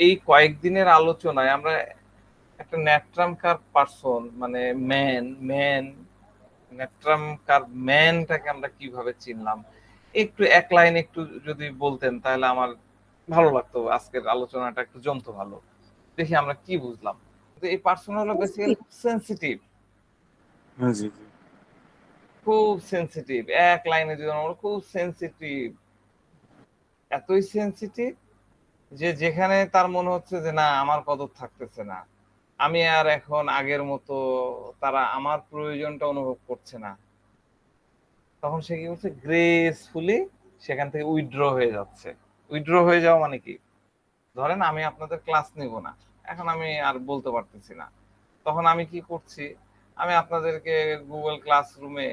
এই কয়েকদিনের আলোচনায় আমরা একটা ন্যাট্রামকার পারসন, মানে ম্যান ন্যাট্রামকার ম্যানটাকে আমরা কিভাবে চিনলাম, একটু এক লাইন একটু যদি বলতেন তাহলে আমার ভালো লাগতো। আজকের আলোচনাটা একটু জমতো ভালো, দেখি আমরা কি বুঝলাম। এই পার্সন হলো বেসিক্যালি খুব সেন্সিটিভ, হ্যাঁ, জি জি। খুব সেন্সিটিভ। এক লাইনে যদি আমরা খুব সেন্সিটিভ, এতই সেন্সিটিভ যে যেখানে তার মনে হচ্ছে যে না আমার কদর থাকতেছে না, আমি আর এখন আগের মতো, তারা আমার প্রয়োজনটা অনুভব করছে না, তখন সে কি করছে, গ্রেসফুলি সেখান থেকে উইথড্র হয়ে যাচ্ছে। উইথড্র হয়ে যাওয়া মানে কি, ধরেন আমি আপনাদের ক্লাস নিব না, এখন আমি আর বলতে পারতেছি না, তখন আমি কি করছি, আমি আপনাদেরকে গুগল ক্লাসরুমে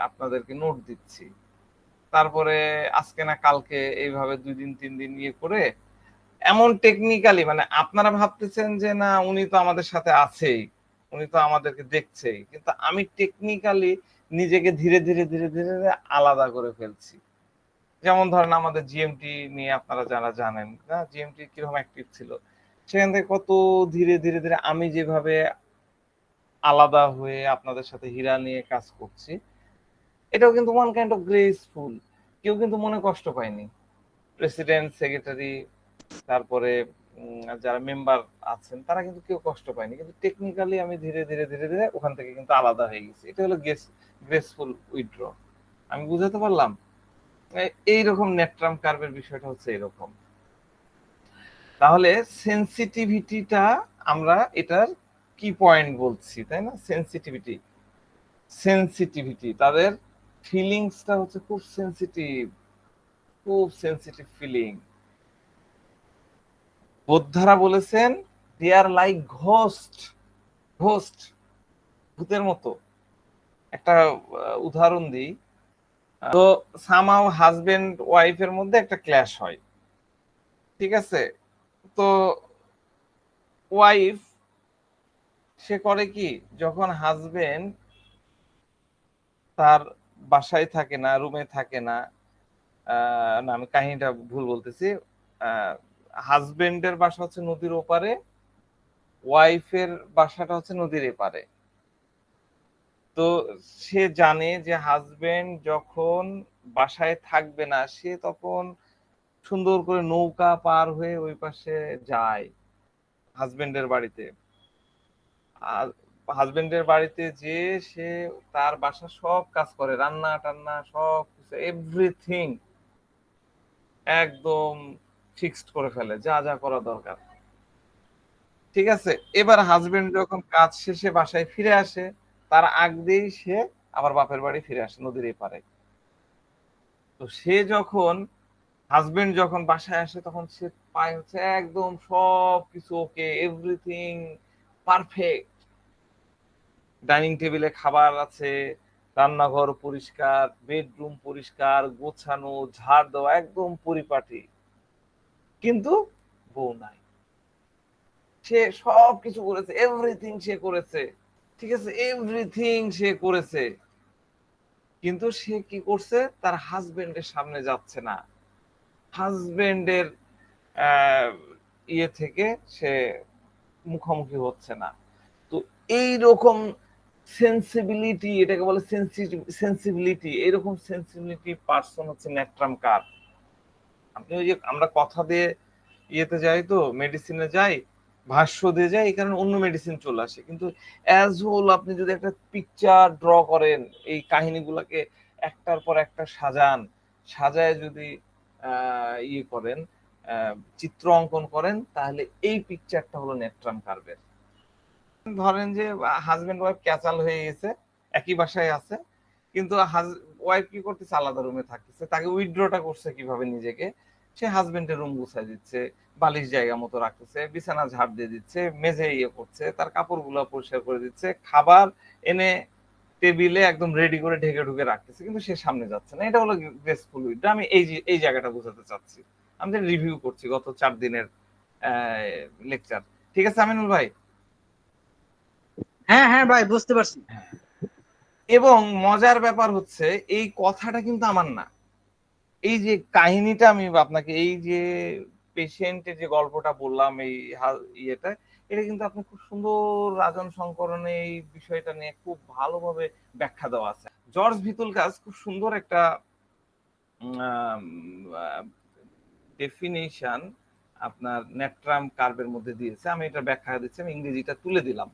আপনাদেরকে নোট দিচ্ছি, তারপরে আজকে না কালকে এইভাবে 2 দিন 3 দিন ইয়ে করে এমন টেকনিক্যালি, মানে আপনারা ভাবতেছেন যে না উনি তো আমাদের সাথে আছেই, উনি তো আমাদেরকে দেখছেই, কিন্তু আমি টেকনিক্যালি নিজেকে ধীরে ধীরে ধীরে ধীরে আলাদা করে ফেলছি। যেমন ধরেন আমাদের জিএমটি নিয়ে আপনারা যারা জানেন না, জিএমটি কিরকম অ্যাক্টিভ ছিল, সেখান থেকে কত ধীরে ধীরে ধীরে আমি যেভাবে আলাদা হয়ে আপনাদের সাথে হীরা নিয়ে কাজ করছি, এটাও কিন্তু ওয়ান কাইন্ড অফ গ্রেসফুল। কেউ কিন্তু মনে কষ্ট পায়নি, প্রেসিডেন্ট, সেক্রেটারি, তারপরে যারা মেম্বার আছেন তারা কিন্তু কেউ কষ্ট পায়নি, কিন্তু টেকনিক্যালি আমি ধীরে ধীরে ধীরে ধীরে ওখান থেকে কিন্তু আলাদা হয়ে গেছি। এটা হলো গ্রেসফুল উইথড্র। আমি বুঝাতে পারলাম? এইরকম নেট্রাম কার্ভের বিষয়টা হচ্ছে এরকম। তাহলে সেন্সিটিভিটিটা আমরা এটার কি পয়েন্ট বলছি, তাই না? সেন্সিটিভিটি তাদের ফিলিংসটা হচ্ছে খুব সেন্সিটিভ, খুব সেন্সিটিভ ফিলিং। বোদ্ধারা বলেছেন they are like ghost, ghost, ভূতের মতো। একটা উদাহরণ দিই, তো সামাও হাজবেন্ড ওয়াইফের মধ্যে একটা ক্ল্যাশ হয়, ঠিক আছে? তো ওয়াইফ সে করে কি, যখন হাজবেন্ড তার বাসায় থাকে না, রুমে থাকে না, না আমি কাহিনীটা ভুল বলতেছি, হাজবেন্ডের বাসা হচ্ছে নদীর ওপারে, ওয়াইফের বাসাটা হচ্ছে নদীর এপারে। তো সে জানে যে হাজবেন্ড যখন বাসায় থাকবে না, সে তখন সুন্দর করে নৌকা পার হয়ে ওই পাশে যায় হাজবেন্ডের বাড়িতে। আর হাজবেন্ডের বাড়িতে যে সে তার বাসা সব কাজ করে, রান্না টান্না সব কিছু, এভরিথিং একদম ফিক্সড করে ফেলে, যা যা করা দরকার, ঠিক আছে? এবার হাজবেন্ড যখন কাজ শেষে বাসায় ফিরে আসে, তার আগ দিয়েই সে আবার বাপের বাড়ি ফিরে আসে নদীর এপারে। তো সে যখন, হাজবেন্ড যখন বাসায় আসে, তখন সে পায় হচ্ছে একদম সব কিছু ওকে, এভরিথিং পারফেক্ট। ডাইনিং টেবিলে খাবার আছে, রান্নাঘর পরিষ্কার, বেডরুম পরিষ্কার, গোছানো, ঝাড় দেওয়া, একদম পরিপাটি। কিন্তু বউ নাই, সে সব কিছু করেছে, এভরিথিং সে করেছে, ঠিক আছে, এভরিথিং সে করেছে, কিন্তু সে কি করছে, তার হাজবেন্ডের সামনে যাচ্ছে না, হাজবেন্ডের ইয়ে থেকে সে মুখোমুখি হচ্ছে না। তো এইরকম সেন্সিবিলিটি, এটাকে বলে সেন্সিবিলিটি, এরকম সেন্সিবিলিটি পার্সন হচ্ছে ন্যাট্রাম কার। আপনি ওই যে আমরা কথা দিয়ে ইয়েতে যাই, তো মেডিসিনে যাই, ভাষ্য দিয়ে যাই, এই কারণে অন্য মেডিসিন চলে আসে, কিন্তু অ্যাজ হোল আপনি যদি একটা পিকচার ড্র করেন, এই কাহিনীগুলোকে একটার পর একটা সাজান, সাজায় যদি ইয়ে করেন, চিত্র অঙ্কন করেন, তাহলে এই পিকচারটা হলো নেট্রাম কার্ভের। ধরেন যে হাজবেন্ড ওয়াইফ ক্যাচাল হয়ে গেছে, একই বাসায় আছে, কিন্তু ওয়াইফ কি করতেছে, আলাদা রুমে থাকতেছে। তাকে উইথড্রটা করছে কিভাবে নিজেকে, সে হাজবেন্ডের রুম গুছাই দিচ্ছে, বালিশ জায়গা মতো রাখতেছে, বিছানা ঝাড় দিয়ে দিচ্ছে, মেঝে ইয়ে করছে, তার কাপড়গুলো পরিষ্কার করে দিচ্ছে, খাবার এনে টেবিলে একদম রেডি করে ঢেকে ঢুকে রাখতেছে, কিন্তু সে সামনে যাচ্ছে না। এটা হলো গ্রেসফুল উইথড্র। আমি এই জায়গাটা বোঝাতে চাচ্ছি। আমি রিভিউ করছি গত 4 দিনের লেকচার। ঠিক আছে আমিনুল ভাই? হ্যাঁ হ্যাঁ ভাই, বুঝতে পারছি। এবং মজার ব্যাপার হচ্ছে, এই কথাটা কিন্তু আমার না, এই যে কাহিনীটা আমি আপনাকে, এই যে পেশেন্টের যে গল্পটা বললাম এই ইয়েটা, এটা কিন্তু আপনি খুব সুন্দর রাজন সংকরণে এই বিষয়টা নিয়ে খুব ভালোভাবে ব্যাখ্যা দেওয়া আছে। জর্জ ভিতুলকাস খুব সুন্দর একটা ডেফিনিশন আপনার নেট্রাম কার্ভের মধ্যে দিয়েছে। আমি এটা ব্যাখ্যা দিচ্ছি, আমি ইংরেজিটা তুলে দিলাম।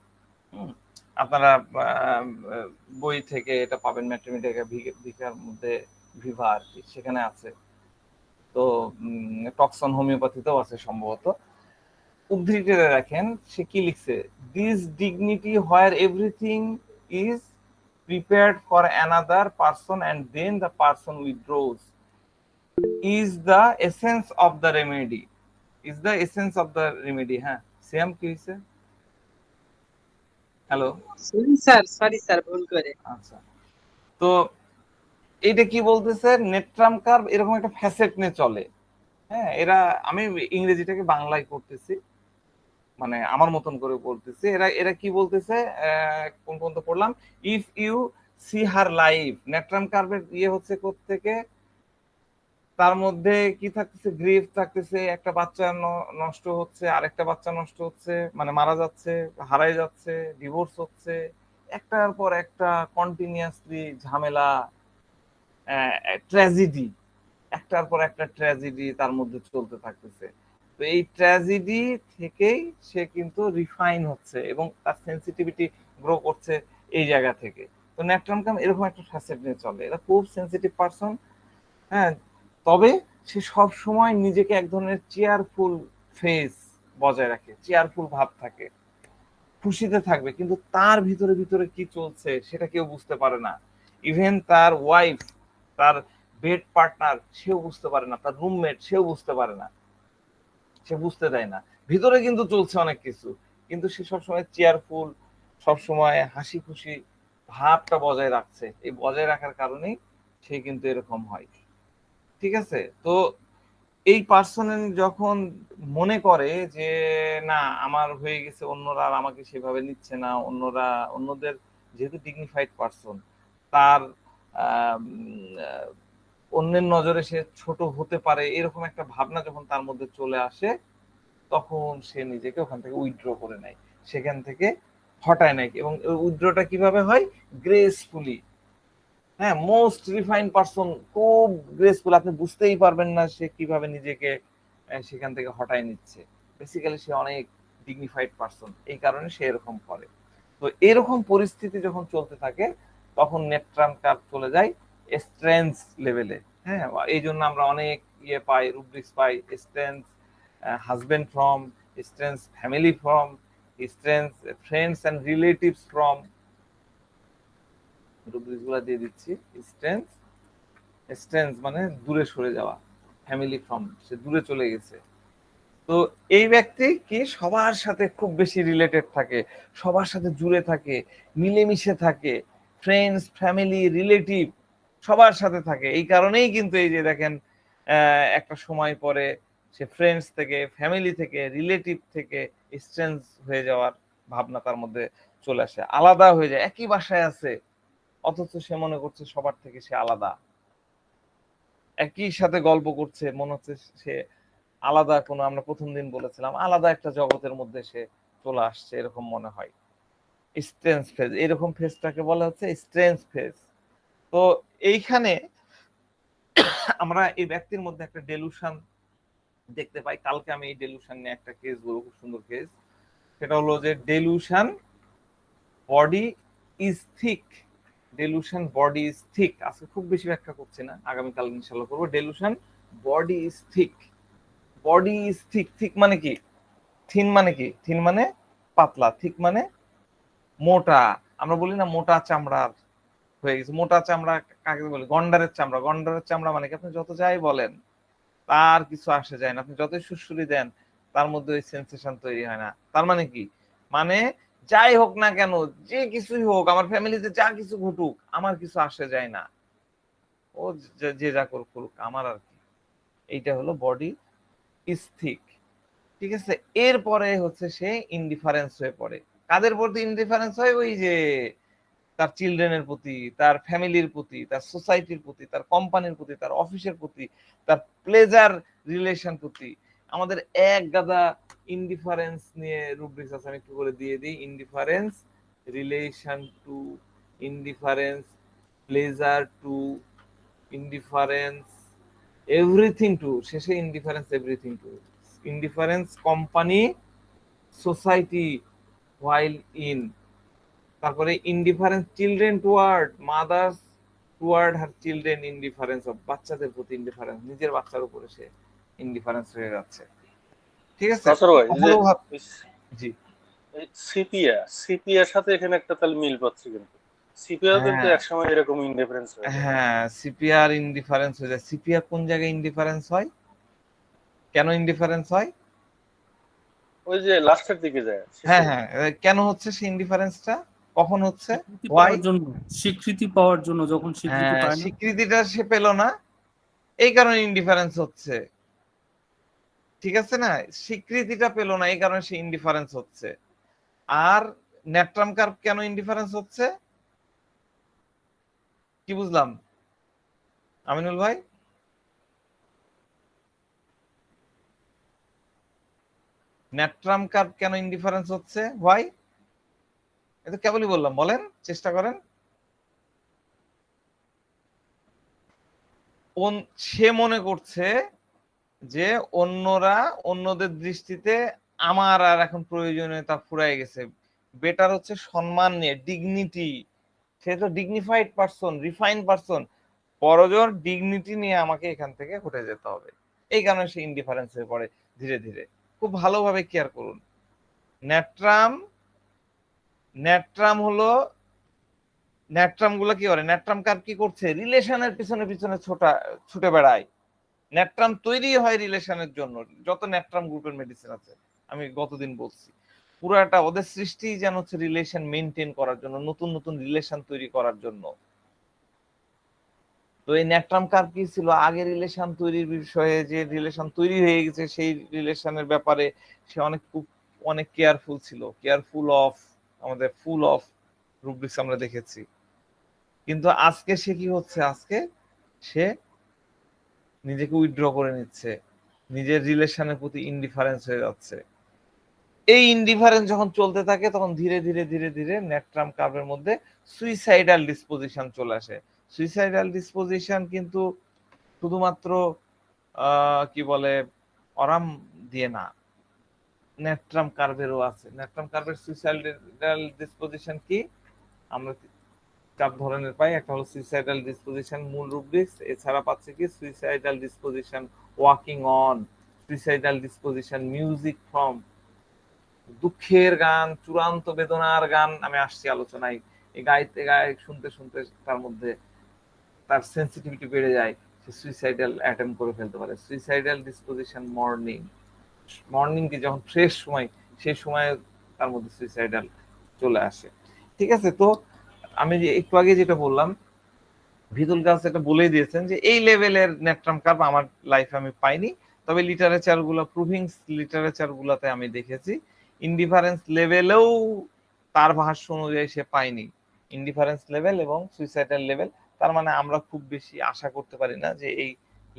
আপনারা বই থেকে এটা পাবেন, ম্যাথমেটিকা ভিকার মধ্যে ভিভা আর কি, সেখানে আছে। তো টক্সন হোমিওপ্যাথিতেও আছে সম্ভবত। উদ্ধৃতিতে দেখেন সে কি লিখছে, this dignity where everything is prepared for another person and then the person withdraws is the essence of the remedy, is the essence of the remedy। হ্যাঁ সেম কি হইছে? হ্যালো, সরি স্যার ভুল করে। আচ্ছা, তো এইটা কি বলতেছে, নেট্রাম কার্ভ এরকম একটা ফ্যাসেট নিয়ে চলে। হ্যাঁ, এরা, আমি ইংরেজিটাকে বাংলায় করতেছি, মানে আমার মতন করে বলতেছি। এরা এরা কি বলতেছে, কোন পর্যন্ত পড়লাম, if you see her life, নেট্রাম কার্ভের ইয়ে হচ্ছে কোত্থেকে, তার মধ্যে কি থাকতেছে, গ্রিফ থাকতেছে, একটা বাচ্চা নষ্ট হচ্ছে, আরেকটা বাচ্চা নষ্ট হচ্ছে, মানে মারা যাচ্ছে, হারাই যাচ্ছে, ডিভোর্স হচ্ছে, একটার পর একটা কন্টিনিউয়াসলি ঝামেলা, ট্র্যাজেডি, একটার পর একটা ট্র্যাজেডি তার মধ্যে চলতে থাকতেছে। তো এই ট্র্যাজেডি থেকেই সে কিন্তু রিফাইন হচ্ছে এবং তার সেন্সিটিভিটি গ্রো করছে এই জায়গা থেকে। তো নেট্রাম কার্ভ এরকম একটা ফ্যাসেট নিয়ে চলে, এরা খুব সেন্সিটিভ পারসন। হ্যাঁ, তবে সে সব সময় নিজেকে এক ধরনের চেয়ারফুল ফেস বজায় রাখে, চেয়ারফুল ভাব থাকে, খুশিতে থাকবে, কিন্তু তার ভিতরে ভিতরে কি চলছে সেটা কেউ বুঝতে পারে না। ইভেন তার ওয়াইফ, তার বেড পার্টনার, সেও বুঝতে পারে না, তার রুমমেট সেও বুঝতে পারে না, সে বুঝতে দেয় না, ভিতরে কিন্তু চলছে অনেক কিছু, কিন্তু সে সবসময় চেয়ারফুল, সবসময় হাসি খুশি ভাবটা বজায় রাখছে। এই বজায় রাখার কারণেই সে কিন্তু এরকম হয়। ঠিক আছে, তো এই পার্সন যখন মনে করে যে না আমার হয়ে গেছে, অন্যরা আর আমাকে সেভাবে নিচ্ছে না, অন্যরা, অন্যদের যেহেতু ডিগনিফাইড পার্সন, তার অন্যের নজরে সে ছোট হতে পারে, এরকম একটা ভাবনা যখন তার মধ্যে চলে আসে, তখন সে নিজেকে ওখান থেকে উইথড্র করে নেয়, সেখান থেকে হটায় নেয়। এবং উইথড্রটা কিভাবে হয়, গ্রেসফুলি। হ্যাঁ, মোস্ট রিফাইন পারসন, খুব গ্রেসফুল, আপনি বুঝতেই পারবেন না সে কিভাবে নিজেকে সেখান থেকে হটায় নিচ্ছে। বেসিক্যালি সে অনেক ডিগনিফাইড পারসন, এই কারণে সে এরকম করে। তো এরকম পরিস্থিতি যখন চলতে থাকে, তখন নেট্রাম কার্ভ চলে যায় স্ট্রেঞ্জ লেভেলে। হ্যাঁ, এই জন্য আমরা অনেক ইয়ে পাই, রুব্রিক্স পাই, strange husband from, strange family from, strange friends and relatives from, রুব্রিক্সগুলো দিয়ে দিচ্ছি। স্ট্রেঞ্জ, স্ট্রেঞ্জ মানে দূরে সরে যাওয়া, ফ্যামিলি ফ্রম, সে দূরে চলে গেছে। তো এই ব্যক্তি কি সবার সাথে খুব বেশি রিলেটেড থাকে, সবার সাথে জুড়ে থাকে, মিলেমিশে থাকে, ফ্রেন্ডস, ফ্যামিলি, রিলেটিভ সবার সাথে থাকে। এই কারণেই কিন্তু এই যে দেখেন একটা সময় পরে সে ফ্রেন্ডস থেকে, ফ্যামিলি থেকে, রিলেটিভ থেকে স্ট্রেঞ্জ হয়ে যাওয়ার ভাবনা তার মধ্যে চলে আসে, আলাদা হয়ে যায়। একই বাসায় আছে, অথচ সে মনে করছে সবার থেকে সে আলাদা, একই সাথে গল্প করছে, মনে হচ্ছে সে আলাদা কোনো, আমরা প্রথম দিন বলেছিলাম আলাদা একটা জগতের মধ্যে সে চলে আসছে, এরকম মনে হয়। স্ট্রেঞ্জ ফেজ, এরকম ফেজটাকে বলা হচ্ছে স্ট্রেঞ্জ ফেজ। তো এইখানে আমরা এই ব্যক্তির মধ্যে একটা ডেলুশন দেখতে পাই। কালকে আমি এই ডেলুশন নিয়ে একটা কেস বলবো, খুব সুন্দর কেস। সেটা হলো যে delusion body is thick, delusion body is thick. আজকে খুব বেশি ব্যাখ্যা করছি না, আগামীকাল ইনশাল্লাহ করবো। Delusion body is thick, body is thick. Thick মানে কি, থিন মানে কি, থিন মানে পাতলা, থিক মানে মোটা। আমরা বলি না মোটা চামড়ার হয়ে গেছে, মোটা চামড়া কাকে বলি, গন্ডারের চামড়া। গন্ডারের চামড়া মানে কি, আপনি যত যাই বলেন তার কিছু আসে যায় না, আপনি যতই সুড়সুড়ি দেন তার মধ্যে ওই সেন্সেশন তৈরি হয় না। তার মানে কি, মানে যাই হোক না কেন, যে কিছুই হোক, আমার ফ্যামিলিতে যা কিছু ঘটুক, আমার কিছু আসে যায় না, ও যে যা করুক করুক, আমার আর কি। এইটা হলো বডি ইজ থিক। ঠিক আছে, এরপরে হচ্ছে সে ইনডিফারেন্স হয়ে পড়ে। কাদের প্রতি ইনডিফারেন্স হয়, ওই যে তার চিলড্রেনের প্রতি, তার ফ্যামিলির প্রতি, তার সোসাইটির প্রতি, তার কোম্পানির প্রতি, তার অফিসের প্রতি, তার প্লেজার রিলেশন প্রতি, আমাদের এক গাদা ইনডিফারেন্স নিয়ে রুব্রিক্স আছে, আমি একটু করে দিয়ে দিই। Indifference relation to, indifference pleasure to, indifference everything to, শেষে indifference everything to, indifference company society while in, তারপরে indifference children toward mothers toward her children, indifference of বাচ্চাদের প্রতি ইনডিফারেন্স, নিজের বাচ্চার উপরে সে ইনডিফারেন্স হয়ে যাচ্ছে। ঠিক আছে, নাসর ভাই এই যে জি সিপিয়া, সিপিয়ার সাথে এখানে একটা তাহলে মিল পাচ্ছি, কিন্তু সিপিয়া কিন্তু হ্যাঁ একসময় এরকম ইনডিফারেন্স হয়ে যায়। হ্যাঁ, সিপিআর ইনডিফারেন্স হয়ে যায়। সিপিআর কোন জায়গায় ইনডিফারেন্স হয়, কেন ইনডিফারেন্স হয়? ওই যে লাস্টের দিকে যায়, হ্যাঁ শেষে। হ্যাঁ, কেন হচ্ছে সেই ইনডিফারেন্সটা, কখন হচ্ছে, স্বীকৃতি ওয়াই? পাওয়ার জন্য, স্বীকৃতি পাওয়ার জন্য, যখন স্বীকৃতি হ্যাঁ, পায় না। স্বীকৃতিটা সে পেল না, এই কারণে ইনডিফারেন্স হচ্ছে। ঠিক আছে না, স্বীকৃতিটা পেল না, এই কারণে সে ইনডিফারেন্স হচ্ছে। আর ন্যাট্রাম কার্ভ কেন ইনডিফারেন্স হচ্ছে, কি বুঝলাম আমিনুল ভাই? ন্যাট্রাম কার্ভ কেন ইনডিফারেন্স হচ্ছে, হোয়াই? এটা কেবলই বললাম, বলেন, চেষ্টা করেন। সে মনে করছে যে অন্যরা, অন্যদের দৃষ্টিতে আমার আর এখন প্রয়োজনীয়তা ফুরাই গেছে, বেটার হচ্ছে সম্মান নিয়ে, ডিগনিটি, সে তো ডিগনিফাইড পারসন, রিফাইন পারসন, পরজোর ডিগনিটি নিয়ে আমাকে এখান থেকে উঠে যেতে হবে, এই কারণে সে ইনডিফারেন্স হয়ে পড়ে ধীরে ধীরে। খুব ভালোভাবে কেয়ার করুন। ন্যাট্রাম, ন্যাট্রাম হলো, ন্যাট্রাম গুলো কি করে, ন্যাট্রাম কার কি করছে, রিলেশনের পিছনে পিছনে ছুটে বেড়ায়। ন্যাট্রাম তৈরি হয় রিলেশনের জন্য, যত ন্যাট্রাম গ্রুপের মেডিসিন আছে আমি গতদিন বলছি, পুরাটা ওদের সৃষ্টি যেন হচ্ছে রিলেশন মেনটেন করার জন্য, নতুন নতুন রিলেশন তৈরি করার জন্য। তো এই ন্যাট্রাম কার কি ছিল, আগে রিলেশন তৈরির বিষয়ে, যে রিলেশন তৈরি হয়ে গেছে সেই রিলেশনের ব্যাপারে সে অনেক কেয়ারফুল ছিল, কেয়ারফুল অফ, আমাদের ফুল অফ রুব্রিক্স আমরা দেখেছি। কিন্তু আজকে সে কি হচ্ছে, আজকে সে নিজেকে উইথড্র করে নিচ্ছে, নিজের রিলেশনের প্রতি ইনডিফারেন্স হয়ে যাচ্ছে। এই ইনডিফারেন্স যখন চলতে থাকে তখন ধীরে ধীরে ধীরে ধীরে ন্যাট্রাম কার্ভের মধ্যে সুইসাইডাল ডিসপোজিশন চলে আসে। সুইসাইডাল ডিসপোজিশন কিন্তু শুধুমাত্র কি বলে অরাম দিয়ে না, ন্যাট্রাম কার্ভেরও আছে। ন্যাট্রাম কার্ভের সুইসাইডাল ডিসপোজিশন কি, আমরা 4 ধরনের পাই। একটা হলো সুইসাইডাল ডিসপোজিশন মূল রুব্রিক্স, এছাড়া পাচ্ছে কি suicidal disposition walking on, suicidal disposition music from, দুঃখের গান, চূড়ান্ত বেদনার গান, আমি আসছি আলোচনায়, এই গাইতে গায়ে শুনতে শুনতে তার মধ্যে তার সেন্সিটিভিটি বেড়ে যায়, সে সুইসাইডাল অ্যাটেম্প করে ফেলতে পারে। সুইসাইডাল ডিসপোজিশন মর্নিং, মর্নিং কি যখন ফ্রেশ সময়, সেই সময় তার মধ্যে সুইসাইডাল চলে আসে। ঠিক আছে, তো আমি যে একটু আগে যেটা বললাম, ভিদুল গাছ এটা বলেই দিয়েছেন যে এই লেভেলের ন্যাট্রাম কার্ভ আমার লাইফে আমি পাইনি, তবে লিটারেচার গুলো, প্রুভিং লিটারেচার গুলাতে আমি দেখেছি ইনডিফারেন্স লেভেলেও তার ভাষ্য অনুযায়ী সে পাইনি, ইনডিফারেন্স লেভেল এবং সুইসাইডাল লেভেল। তার মানে আমরা খুব বেশি আশা করতে পারি না যে এই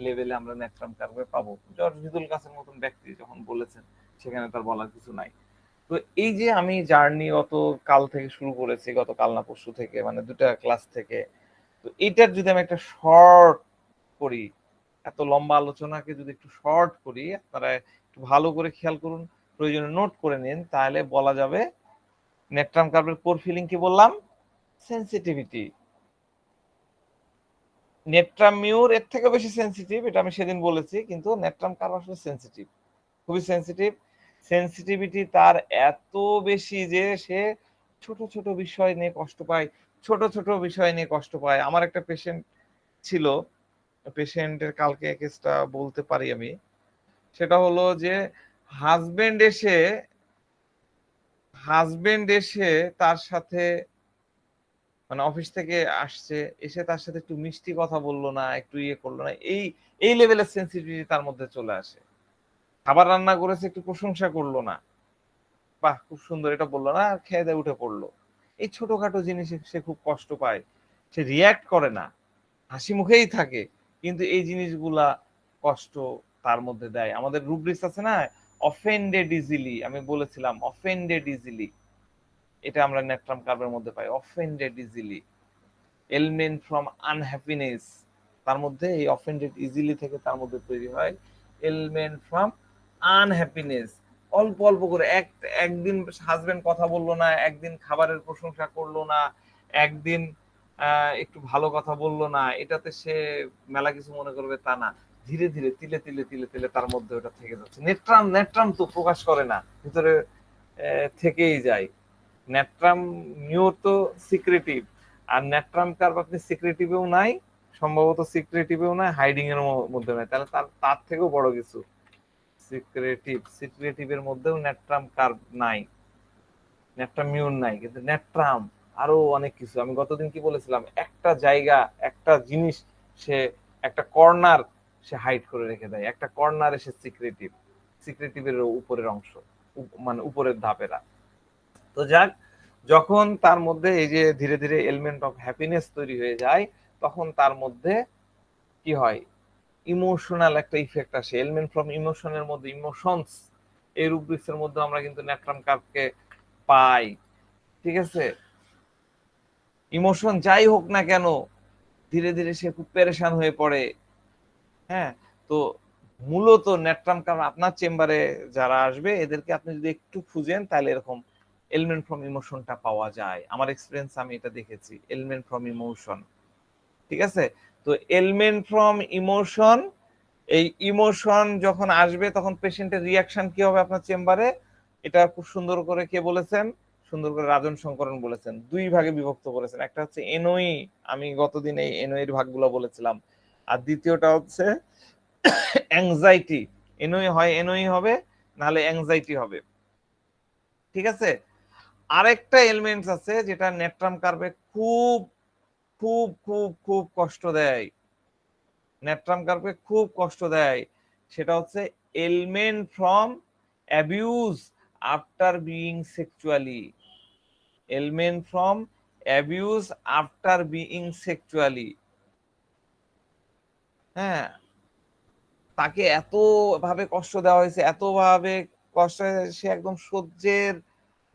লেভেলে আমরা ন্যাট্রাম কার্ভে পাবো। জর্জ ভিদুল গাছের মতন ব্যক্তি যখন বলেছেন সেখানে তার বলার কিছু নাই। তো এই যে আমি জার্নি গত কাল থেকে শুরু করেছি, গত কাল না পরশু থেকে, মানে 2টা ক্লাস থেকে, তো এটার যদি আমি একটা শর্ট করি, এত লম্বা আলোচনাকে যদি একটু শর্ট করি, আপনারা একটু ভালো করে খেয়াল করুন, প্রয়োজনে নোট করে নিন, তাহলে বলা যাবে ন্যাট্রাম কার্ভের কোর ফিলিং কি বললাম, সেন্সিটিভিটি। ন্যাট্রাম মিউর এর থেকে বেশি সেন্সিটিভ, এটা আমি সেদিন বলেছি, কিন্তু ন্যাট্রাম কার্ভ আসলে সেন্সিটিভ, খুবই সেন্সিটিভ। সেন্সিটিভিটি তার এত বেশি যে সে ছোট ছোট বিষয় নিয়ে কষ্ট পায়, ছোট ছোট বিষয় নিয়ে কষ্ট পায়। আমার একটা পেশেন্ট ছিল, পেশেন্টের কালকে কেসটা বলতে পারি আমি, সেটা হলো যে হাজবেন্ড এসে তার সাথে, মানে অফিস থেকে আসছে, এসে তার সাথে একটু মিষ্টি কথা বললো না, একটু ইয়ে করলো না, এই লেভেলের সেন্সিটিভিটি তার মধ্যে চলে আসে। খাবার রান্না করেছে, একটু প্রশংসা করলো না, বাহ খুব সুন্দর এটা বললো না, খেয়ে দিয়ে উঠে পড়লো। এই ছোটখাটো জিনিসে সে খুব কষ্ট পায়, সে রিয়াক্ট করে না, হাসি মুখেই থাকে, কিন্তু এই জিনিসগুলা কষ্ট তার মধ্যে দেয়। আমাদের রুব্রিক্স আছে না, অফেন্ডেড ইজিলি, আমি বলেছিলাম অফেন্ডেড ইজিলি, এটা আমরা নেট্রাম কার্ভের মধ্যে পাই, offended easily. Ailment from unhappiness, তার মধ্যে এই অফেন্ডেড ইজিলি থেকে তার মধ্যে তৈরি হয় এলমেন্ট ফ্রম আনহ্যাপিনেস। অল্প অল্প করে একদিন হাজবেন্ড কথা বললো না, একদিন খাবারের প্রশংসা করলো না, একদিন একটু ভালো কথা বললো না, এটাতে সে মেলা কিছু মনে করবে তা না। ধীরে ধীরে তিলে তিলে তিলে তিলে তার মধ্যে ওটা থেকে যাচ্ছে। নেট্রাম নেট্রাম তো প্রকাশ করে না, ভিতরে থেকেই যায়। নেট্রাম মিউর তো সিক্রেটিভ, আর নেট্রাম কার্ভ আপনি সিক্রেটিভেও নাই, সম্ভবত সিক্রেটিভেও নাই, হাইডিং এর মধ্যে নাই, তাহলে তার থেকেও বড় কিছু সিক্রেটিভের মধ্যেও নেট্রাম কার্ভ নাই, নেট্রাম মিউর নাই, কিন্তু নেট্রাম আরো অনেক কিছু। আমি গতদিন কি বলেছিলাম, একটা জায়গা, একটা জিনিস, সে একটা কর্নার সে হাইড করে রেখে দেয়, একটা কর্নারে সে সিক্রেটিভের উপরের অংশ, মানে উপরের ধাপেরা। তো যাক, যখন তার মধ্যে এই যে ধীরে ধীরে এলিমেন্ট অফ হ্যাপিনেস তৈরি হয়ে যায়, তখন তার মধ্যে কি হয়, ইমোশনাল একটা ইফেক্ট আসে। এলিমেন্ট ফ্রম ইমোশনের মধ্যে ইমোশনস, এই রুব্রিক্সের মধ্যে আমরা কিন্তু নেট্রাম কার্ভকে পাই। ঠিক আছে, ইমোশন যাই হোক না কেন, ধীরে ধীরে সে খুব পেরেশান হয়ে পড়ে। হ্যাঁ, তো মূলত নেট্রাম কার্ভ আপনার চেম্বারে যারা আসবে, এদেরকে আপনি যদি একটু খুঁজেন, তাহলে এরকম এলিমেন্ট ফ্রম ইমোশনটা পাওয়া যায়। আমার এক্সপিরিয়েন্স, আমি এটা দেখেছি, এলিমেন্ট ফ্রম ইমোশন। ঠিক আছে, তো এলিমেন্ট ফ্রম ইমোশন, এই ইমোশন যখন আসবে তখন পেশেন্টের রিয়াকশন কি হবে আপনার চেম্বারে, এটা খুব সুন্দর করে কে বলেছেন, সুন্দর করে রাজন শঙ্করন বলেছেন, দুই ভাগে বিভক্ত করেছেন। একটা হচ্ছে এনওই, আমি গতদিন এই এনওইর ভাগগুলো বলেছিলাম, আর দ্বিতীয়টা হচ্ছে অ্যাংজাইটি। এনওই হয় এনওই হবে, নাহলে অ্যাংজাইটি হবে। ঠিক আছে, আরেকটা এলিমেন্টস আছে যেটা নেট্রাম কার্ভে খুব খুব খুব খুব কষ্ট দেয়, নেট্রাম কার্ভে খুব কষ্ট দেয়, সেটা হচ্ছে element from abuse after being sexually. Element from abuse after being sexually. হ্যাঁ, তাকে এত ভাবে কষ্ট দেওয়া হয়েছে, এত ভাবে কষ্ট, সে একদম সহ্যের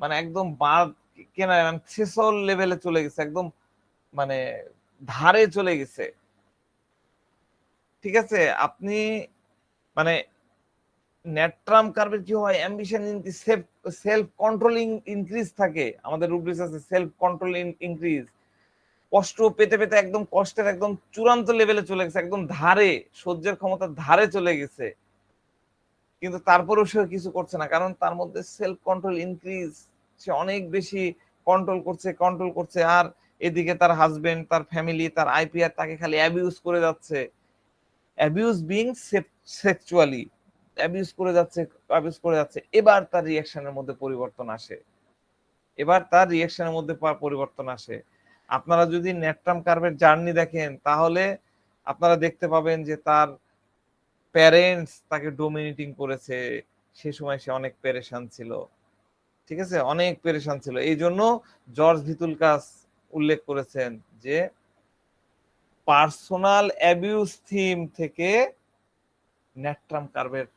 মানে একদম বাদ কেনা, মানে ছেসল লেভেলে চলে গেছে, একদম মানে ধারে চলে গেছে। ঠিক আছে, আপনি মানে নেট্রাম কার্ভের কি হয়, অ্যাম্বিশন সেলফ কন্ট্রোলিং ইনক্রিজ থাকে। আমাদের রুব্রিক্স আছে সেলফ কন্ট্রোল ইনক্রিজ। কষ্ট পেতে পেতে একদম কষ্টের একদম চূড়ান্ত লেভেলে চলে গেছে, একদম ধারে, সহ্যের ক্ষমতার ধারে চলে গেছে, কিন্তু তারপরেও সে কিছু করছে না, কারণ তার মধ্যে সেলফ কন্ট্রোল ইনক্রিজ, সে অনেক বেশি কন্ট্রোল করছে। আর এদিকে তার হাজবেন্ড, তার ফ্যামিলি, তার আইপিআর তাকে খালি অ্যাবিউজ করে যাচ্ছে, অ্যাবিউজ বিং সেক্সুয়ালি, অ্যাবিউজ করে যাচ্ছে। এবার তার রিঅ্যাকশনের মধ্যে পরিবর্তন আসে, আপনারা যদি নেট্রাম কার্ভের জার্নি দেখেন, তাহলে আপনারা দেখতে পাবেন যে তার প্যারেন্টস তাকে ডোমিনেটিং করেছে, সে সময় সে অনেক পেরেশান ছিল। ঠিক আছে, অনেক পেরেশান ছিল। এই জন্য জর্জ ভিতুলকাস উল্লেখ করেছেন যে পার্সোনাল অ্যাবিউজ থিম থেকে নেট্রাম কার্ভের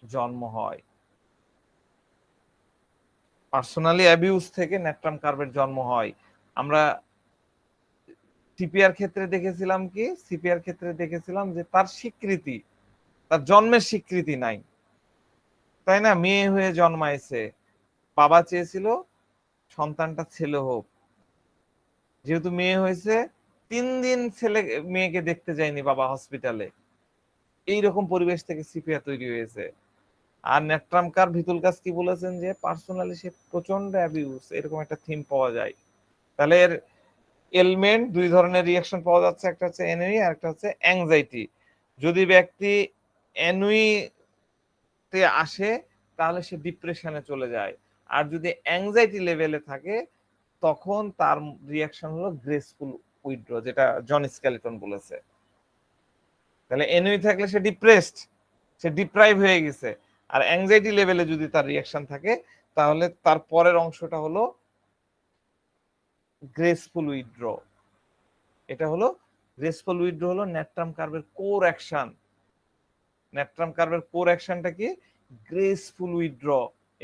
জন্ম হয়, পার্সোনালি অ্যাবিউজ থেকে নেট্রাম কার্ভের জন্ম হয়। আমরা সিপিআর ক্ষেত্রে দেখেছিলাম যে তার স্বীকৃতি, তার জন্মের স্বীকৃতি নাই, তাই না? মেয়ে হয়ে জন্মাইছে, বাবা চেয়েছিল সন্তানটা ছেলে হোক, যেহেতু মেয়ে হয়েছে 3 দিন মেয়েকে দেখতে যায়নি বাবা হসপিটালে, এইরকম পরিবেশ থেকে সিপিআর তৈরি হয়েছে। আর নেট্রাম কার্ভ ভিতুলকাস কি বলেছেন যে পার্সোনালি সে প্রচন্ড অ্যাবিউজ, এরকম একটা থিম পাওয়া যায়। তাহলে এর এলিমেন্ট দুই ধরনের রিঅ্যাকশন পাওয়া যাচ্ছে, একটা হচ্ছে এনওই আর একটা হচ্ছে অ্যাংজাইটি। যদি ব্যক্তি এনওই তে আসে, তাহলে সে ডিপ্রেশনে চলে যায়, আর যদি অ্যাংজাইটি লেভেলে থাকে, তখন তার রিঅ্যাকশন হলো গ্রেসফুল উইথড্র, যেটা জন স্কেলেটন বলেছে। তাহলে এনওই থাকলে সে ডিপ্রেসড, সে ডিপ্রাইভ হয়ে গেছে। আর অ্যাংজাইটি লেভেলে যদি তার রিঅ্যাকশন থাকে, তাহলে তার পরের অংশটা হলো গ্রেসফুল উইথড্র। এটা হলো গ্রেসফুল উইথড্র, হলো নেট্রাম কার্ভের কোর অ্যাকশন। ন্যাট্রাম কার্ভের কোর অ্যাকশনটা কি? Graceful withdraw.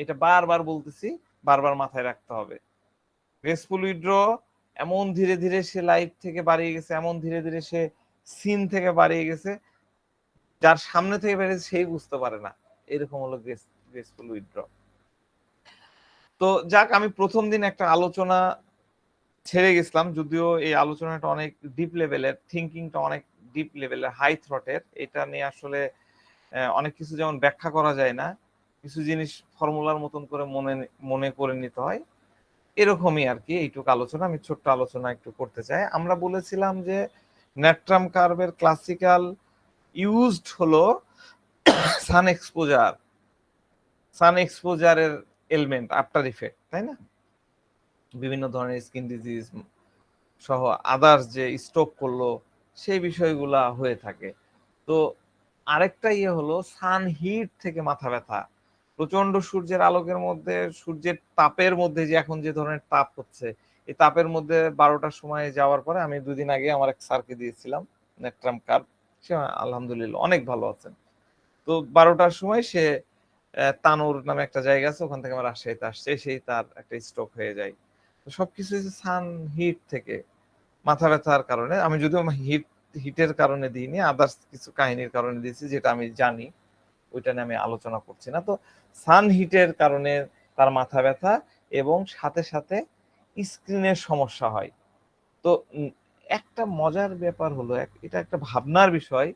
এটা বারবার বলতেছি, বারবার মাথায় রাখতে হবে। গ্রেসফুল উইথড্র, এমন ধীরে ধীরে সে লাইফ থেকে বাড়িয়ে গেছে, এমন ধীরে ধীরে সে সিন থেকে বাড়িয়ে গেছে, যার সামনে থেকে বেরিয়েছে সেই বুঝতে পারে না। এরকম হলো গ্রেসফুল উইথড্র। তো যাক, আমি প্রথম দিন একটা আলোচনা ছেড়ে গেছিলাম, যদিও এই আলোচনাটা অনেক ডিপ লেভেলের, থিঙ্কিংটা অনেক ডিপ লেভেলের, হাই থ্রটের। এটা নিয়ে আসলে অনেক কিছু যেমন ব্যাখ্যা করা যায় না, কিছু জিনিস ফর্মুলার মতন করে মনে মনে করে নিতে হয়, এরকমই আর কি। এইটুকু আলোচনা আমি ছোট্ট আলোচনা একটু করতে চাই। আমরা বলেছিলাম যে ন্যাট্রাম কার্ভের ক্লাসিক্যাল ইউজড হলো সান এক্সপোজার, সান এক্সপোজারের এলিমেন্ট, আফটার ইফেক্ট, তাই না? বিভিন্ন ধরনের স্কিন ডিজিজ সহ আদার্স যে স্ট্রোক করলো সেই বিষয়গুলা হয়ে থাকে। তো আরেকটা ইয়ে হলো সান হিট থেকে মাথা ব্যথা। প্রচন্ড সূর্যের আলোকের মধ্যে, সূর্যের তাপের মধ্যে যে এখন যে ধরনের তাপ হচ্ছে, এই তাপের মধ্যে 12টার সময় যাওয়ার পরে, আমি 2 দিন আগে আমার এক স্যারকে দিয়েছিলাম ন্যাট্রাম কার্ভ, সে আলহামদুলিল্লাহ অনেক ভালো আছেন। তো 12টার সময় সে তানোর নামে একটা জায়গা আছে, ওখান থেকে আমার রাজশাহীতে আসছে, সেই তার একটা স্ট্রোক হয়ে যায়। তো সবকিছু সান হিট থেকে মাথা ব্যথার কারণে। আমি যদিও হিটের কারণে দিইনি, আদার্স কিছু কাহিনীর কারণে দিয়েছি যেটা আমি জানি, ওইটা নিয়ে আমি আলোচনা করছি না। তো সান হিটের কারণে তার মাথা ব্যথা এবং সাথে সাথে স্ক্রিনের সমস্যা হয়। তো একটা মজার ব্যাপার হলো, এটা একটা ভাবনার বিষয়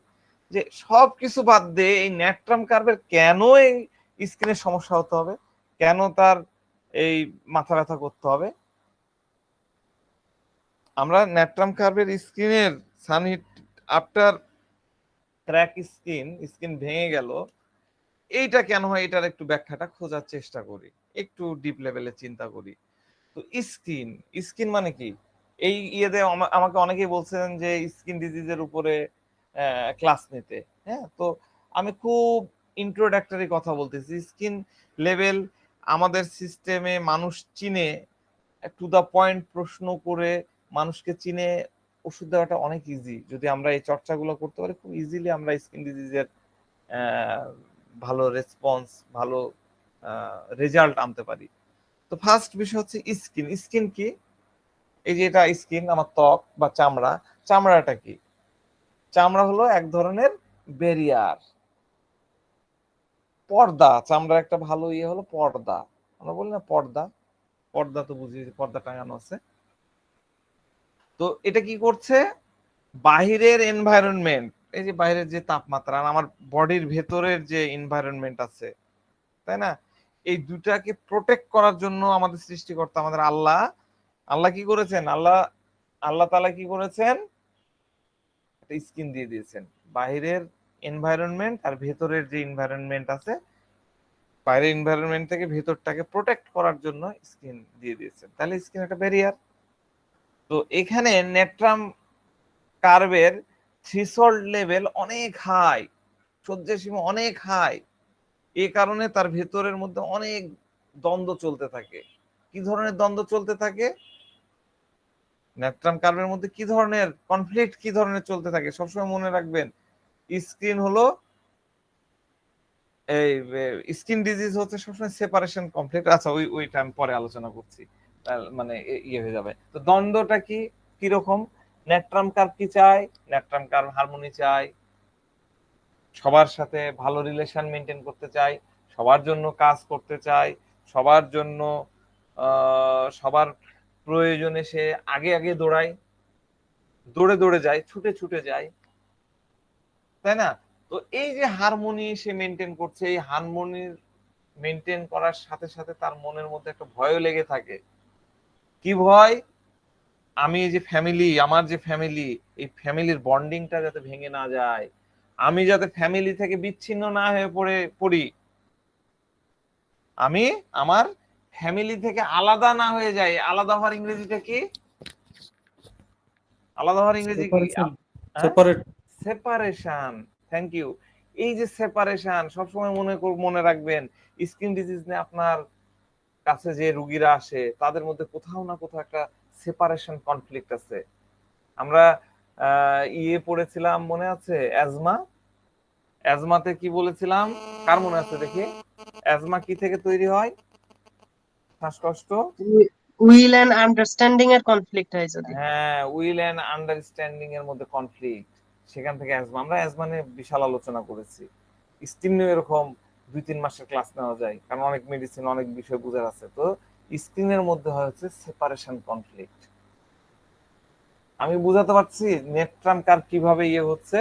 যে সবকিছু বাদ দিয়ে এই ন্যাট্রাম কার্ভের কেন এই স্ক্রিনের সমস্যা হতে হবে, কেন তার এই মাথা ব্যথা করতে হবে? আমরা ন্যাট্রাম কার্ভের স্ক্রিনের সানহিট আফটার ক্র্যাক স্কিন ভেঙে গেল, এইটা কেন হয়, এটার একটু ব্যাখ্যাটা খোঁজার চেষ্টা করি, একটু ডিপ লেভেলে চিন্তা করি। তো স্কিন, স্কিন মানে কি? এই ইয়েতে আমাকে অনেকেই বলছেন যে স্কিন ডিজিজের উপরে ক্লাস নিতে। হ্যাঁ, তো আমি খুব ইন্ট্রোডাক্টরি কথা বলতেছি। স্কিন লেভেল আমাদের সিস্টেমে মানুষ চিনে, টু দা পয়েন্ট প্রশ্ন করে মানুষকে চিনে ওষুধ দেওয়াটা অনেক ইজি। যদি আমরা এই চর্চাগুলো করতে পারি, খুব ইজিলি আমরা স্কিন ডিজিজের ভালো রেসপন্স, ভালো রেজাল্ট আনতে পারি। তো ফার্স্ট বিষয় হচ্ছে স্কিন। স্কিন কি? এই যে এটা স্কিন, আমার ত্বক বা চামড়া। চামড়াটা কি? চামড়া হলো এক ধরনের ব্যারিয়ার, পর্দা। চামড়ার একটা ভালো ইয়ে হলো পর্দা। আমরা বলি না পর্দা, পর্দা তো বুঝি, পর্দা টাঙানো আছে। তো এটা কি করছে? বাহিরের এনভায়রনমেন্ট, এই যে বাইরের যে তাপমাত্রা আর আমার বডির ভেতরের যে এনভায়রনমেন্ট আছে, তাই না, এই দুটাকে প্রোটেক্ট করার জন্য আমাদের সৃষ্টিকর্তা, আমাদের আল্লাহ, আল্লাহ কি করেছেন? আল্লাহ তাআলা কি করেছেন? একটা স্কিন দিয়ে দিয়েছেন। বাহিরের এনভায়রনমেন্ট আর ভেতরের যে এনভায়রনমেন্ট আছে, বাইরের এনভায়রনমেন্ট থেকে ভেতরটাকে প্রোটেক্ট করার জন্য স্কিন দিয়ে দিয়েছেন। তাহলে স্কিন একটা ব্যারিয়ার। তো এখানে ন্যাট্রাম কার্ভের থ্রেশহোল্ড লেভেল অনেক হাই, সহ্যের সীমা অনেক হাই। এই কারণে তার ভেতরের মধ্যে অনেক দ্বন্দ্ব চলতে থাকে। কি ধরনের দ্বন্দ্ব চলতে থাকে? ন্যাট্রাম কার্ভের মধ্যে কি ধরনের কনফ্লিক্ট, কি ধরনের চলতে থাকে সবসময় মনে রাখবেন। স্কিন হলো, এই স্কিন ডিজিজ হচ্ছে সবসময় সেপারেশন কনফ্লিক্ট। আচ্ছা, ওইটা আমি পরে আলোচনা করছি, মানে ইয়ে হয়ে যাবে। তো দ্বন্দ্বটা কি, কিরকম? ন্যাট্রাম কার্ভ কি চায়? ন্যাট্রাম কার্ভ হারমোনি চায়, সবার সাথে ভালো রিলেশন মেনটেন করতে চায়, সবার জন্য কাজ করতে চায়, সবার জন্য সবার প্রয়োজনে সে আগে আগে দৌড়ায়, দৌড়ে দৌড়ে যায়, ছুটে ছুটে যায়, তাই না? তো এই যে হারমোনি সে মেনটেন করছে, এই হারমোনি মেনটেন করার সাথে সাথে তার মনের মধ্যে একটা ভয়ও লেগে থাকে। কি ভয়? আমি এই যে ফ্যামিলি, আমার যে ফ্যামিলি, এই ফ্যামিলির বন্ডিংটা যাতে ভেঙে না যায়, আমি যাতে ফ্যামিলি থেকে বিচ্ছিন্ন না হয়ে পড়ি, আমি আমার ফ্যামিলি থেকে আলাদা না হয়ে যাই। আলাদা হওয়ার ইংরেজিটা কি? আলাদা হওয়ার ইংরেজি কি? সেপারেট। সেপারেশন। Thank you. এই যে সেপারেশন, সবসময় মনে রাখবেন, স্কিন ডিজিজ নিয়ে আপনার কাছে যে রোগীরা আসে তাদের মধ্যে কোথাও না কোথাও একটা সেপারেশন কনফ্লিক্ট আছে। আমরা ইয়ে পড়েছিলাম, মনে আছে? অ্যাজমা। অ্যাজমাতে কি বলেছিলাম, কার মনে আছে দেখি, অ্যাজমা কি থেকে তৈরি হয়? শ্বাসকষ্ট। উইল এন্ড আন্ডারস্ট্যান্ডিং এর কনফ্লিক্ট হয় যদি। হ্যাঁ, উইল এন্ড আন্ডারস্ট্যান্ডিং এর মধ্যে কনফ্লিক্ট, সেখান থেকে অ্যাজমা। আমরা অ্যাজমা নিয়ে বিশাল আলোচনা করেছি। স্কিন নিয়ে এরকম 2-3 মাসের ক্লাস নেওয়া যায়, কারণ অনেক মেডিসিন, অনেক বিষয় বোঝার আছে। তো স্কিনের মধ্যে হয় হচ্ছে সেপারেশন কনফ্লিক্ট। আমি বুঝাতে পারছি নেট্রাম কার কিভাবে ইয়ে হচ্ছে।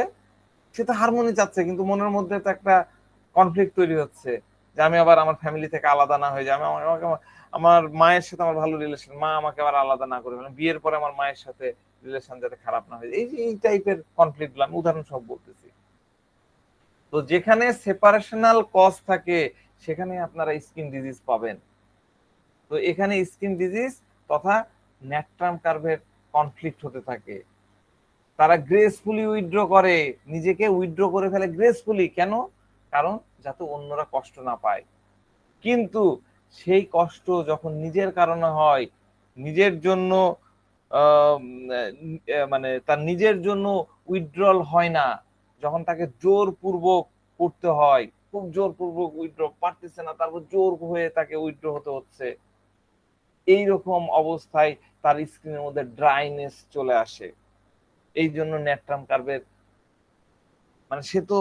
সে তো হারমোনি চাচ্ছে, কিন্তু মনের মধ্যে তো একটা কনফ্লিক্ট তৈরি হচ্ছে যে আমি আবার আমার ফ্যামিলি থেকে আলাদা না হয়ে যাই, আমি আমার মায়ের সাথে আমার ভালো রিলেশন, মা আমাকে আবার আলাদা না করে, মানে বিয়ের পরে আমার মায়ের সাথে রিলেশন যাতে খারাপ না হয়ে যায়, এই টাইপের কনফ্লিক্ট গুলো আমি উদাহরণ সব বলতেছি। তো যেখানে সেপারেশনাল কজ থাকে সেখানে আপনারা স্কিন ডিজিজ পাবেন। তো এখানে স্কিন ডিজিজ তথা নেট্রাম কার্ভের কনফ্লিক্ট হতে থাকে। তারা গ্রেসফুলি উইথড্র করে, নিজেকে উইথড্র করে ফেলে গ্রেসফুলি। কেন? কারণ যাতে অন্যরা কষ্ট না পায়। কিন্তু সেই কষ্ট যখন নিজের কারণে হয়, নিজের জন্য মানে তার নিজের জন্য উইথড্রল হয় না, যখন তাকে জোরপূর্বক করতে হয়, খুব জোরপূর্বক উইথড্র পারতেছে না, তারপর জোর হয়ে তাকে উইথড্র হতে হচ্ছে, এইরকম অবস্থায় তার স্কিনের মধ্যে ড্রাইনেস চলে আসে। এই জন্য নেট্রাম কার্ভের মানে সে তো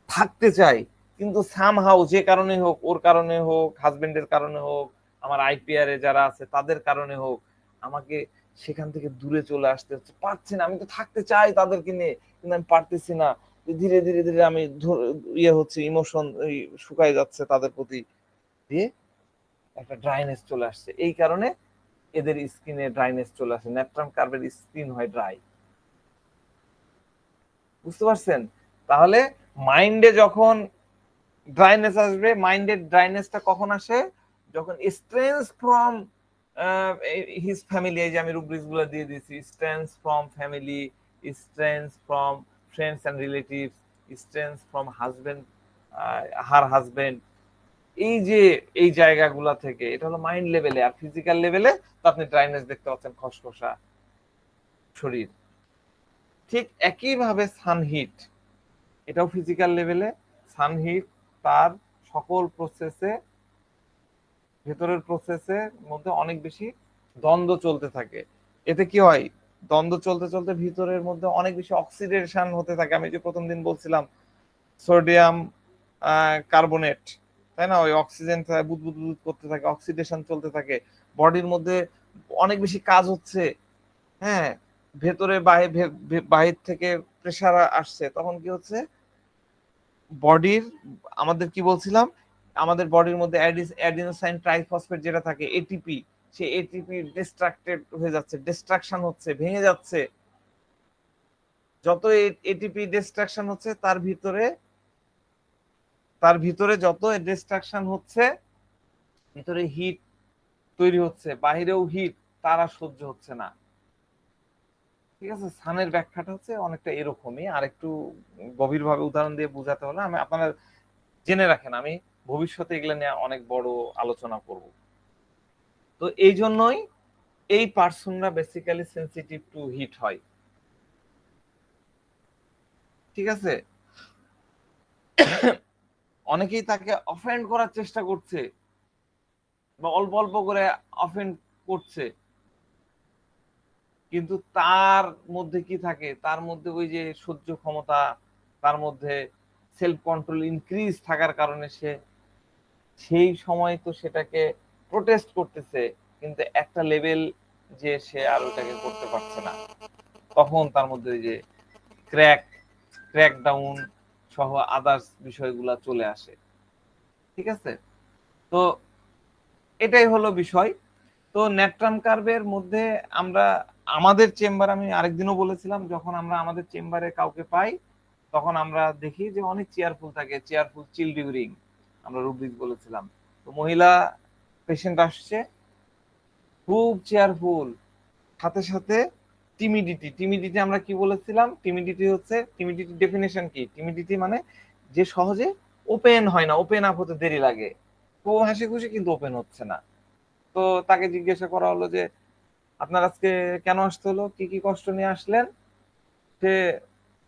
থাকতে চাই, কিন্তু সামহাউ যে কারণে হোক, ওর কারণে হোক, হাজবেন্ডের কারণে হোক, আমার আইপিআর এ যারা আছে তাদের কারণে হোক, আমাকে সেখান থেকে দূরে চলে আসতে হচ্ছে। পারছি না, আমি তো থাকতে চাই তাদেরকে নিয়ে, কিন্তু আমি পারতেছি না। ধীরে ধীরে ধীরে আমি ইয়ে হচ্ছে, ইমোশন শুকায় যাচ্ছে তাদের প্রতি, দিয়ে একটা ড্রাইনেস চলে আসছে। এই কারণে এদের স্কিনে ড্রাইনেস চলে আসে, নেট্রাম কার্ভের স্কিন হয় ড্রাই। বুঝতে পারছেন? তাহলে মাইন্ডে যখন ড্রাইনেস আসবে, মাইন্ডের ড্রাইনেসটা কখন আসে? যখন স্ট্রেন্স ফ্রম হিজ ফ্যামিলি, এই যে আমি রুব্রিক্স গুলো দিয়ে দিয়েছি, strange from family, strange from friends and relatives, strange from husband, her husband, এই যে এই জায়গাগুলা থেকে, এটা হলো মাইন্ড লেভেলে। আর ফিজিক্যাল লেভেলে তো আপনি ড্রাইনেস দেখতে পাচ্ছেন, খসখসা শরীর। ঠিক একইভাবে সানহিট, এটাও ফিজিক্যাল লেভেলে। সানহিট তার সকল প্রসেসে, ভেতরের প্রসেসের মধ্যে অনেক বেশি দ্বন্দ্ব চলতে থাকে। এতে কি হয়? দ্বন্দ্ব চলতে চলতে ভিতরের মধ্যে অনেক বেশি অক্সিডেশন হতে থাকে। আমি যে প্রথম দিন বলছিলাম সোডিয়াম কার্বনেট, তাই না, ওই অক্সিজেন বুদবুদ বুদবুদ করতে থাকে, অক্সিডেশন চলতে থাকে, বডির মধ্যে অনেক বেশি কাজ হচ্ছে। হ্যাঁ, ভেতরে বাহির থেকে প্রেসার আসছে, তখন কি হচ্ছে? বডির, আমাদের কি বলছিলাম, আমাদের বডির মধ্যে অ্যাডিনোসাইন ট্রাইফসফেট যেটা থাকে, এটিপি, সেই এটিপি ডিস্ট্রাক্টেড হয়ে যাচ্ছে, ডিস্ট্রাকশন হচ্ছে, ভেঙে যাচ্ছে। যত এটিপি ডিস্ট্রাকশন হচ্ছে, তার ভিতরে যত ডিস্ট্রাকশন হচ্ছে, ভিতরে হিট তৈরি হচ্ছে, বাহিরেও হিট, তারা সহ্য হচ্ছে না। ঠিক আছে? সানের ব্যাখ্যাটা হচ্ছে অনেকটা এরকমই। আর একটু গভীরভাবে উদাহরণ দিয়ে বোঝাতে হলে আমি আপনারা জেনে রাখেন, আমি ভবিষ্যতে এগুলো নিয়ে অনেক বড় আলোচনা করব। তো এই জন্যই এই পার্সনরা বেসিক্যালি সেনসিটিভ টু হিট হয়। ঠিক আছে? অনেকেই তাকে অফেন্ড করার চেষ্টা করছে, বা অল্প অল্প করে অফেন্ড করছে, কিন্তু তার মধ্যে কি থাকে? তার মধ্যে ওই যে সহ্য ক্ষমতা, তার মধ্যে সেলফ কন্ট্রোল ইনক্রিজ থাকার কারণে সে সেই সময় তো সেটাকে প্রোটেস্ট করতেছে, কিন্তু একটা লেভেল যে সে আর ওটাকে করতে পারছে না, তখন তার মধ্যে ওই যে ক্র্যাক ডাউন সহ আদার্স বিষয়গুলা চলে আসে। ঠিক আছে? তো এটাই হলো বিষয়। তো নেট্রাম কার্ভের মধ্যে আমরা আমাদের চেম্বার, আমি আরেকদিনও বলেছিলাম, যখন আমরা আমাদের চেম্বারে কাউকে পাই তখন আমরা দেখি যে অনেক চেয়ারফুল থাকে, চেয়ারফুল চিলডিউরিং, আমরা রুব্রিক বলেছিলাম। তো মহিলা পেশেন্ট আসছে, খুব চেয়ারফুল, সাথে সাথে টিমিডিটি আমরা কি বলেছিলাম? টিমিডিটি ডেফিনেশন কি? টিমিডিটি মানে যে সহজে ওপেন হয় না, ওপেন আপ হতে দেরি লাগে, খুব হাসি খুশি কিন্তু ওপেন হচ্ছে না। তো তাকে জিজ্ঞাসা করা হলো যে আপনার আজকে কেন আসতে হলো, কি কি কষ্ট নিয়ে আসলেন? সে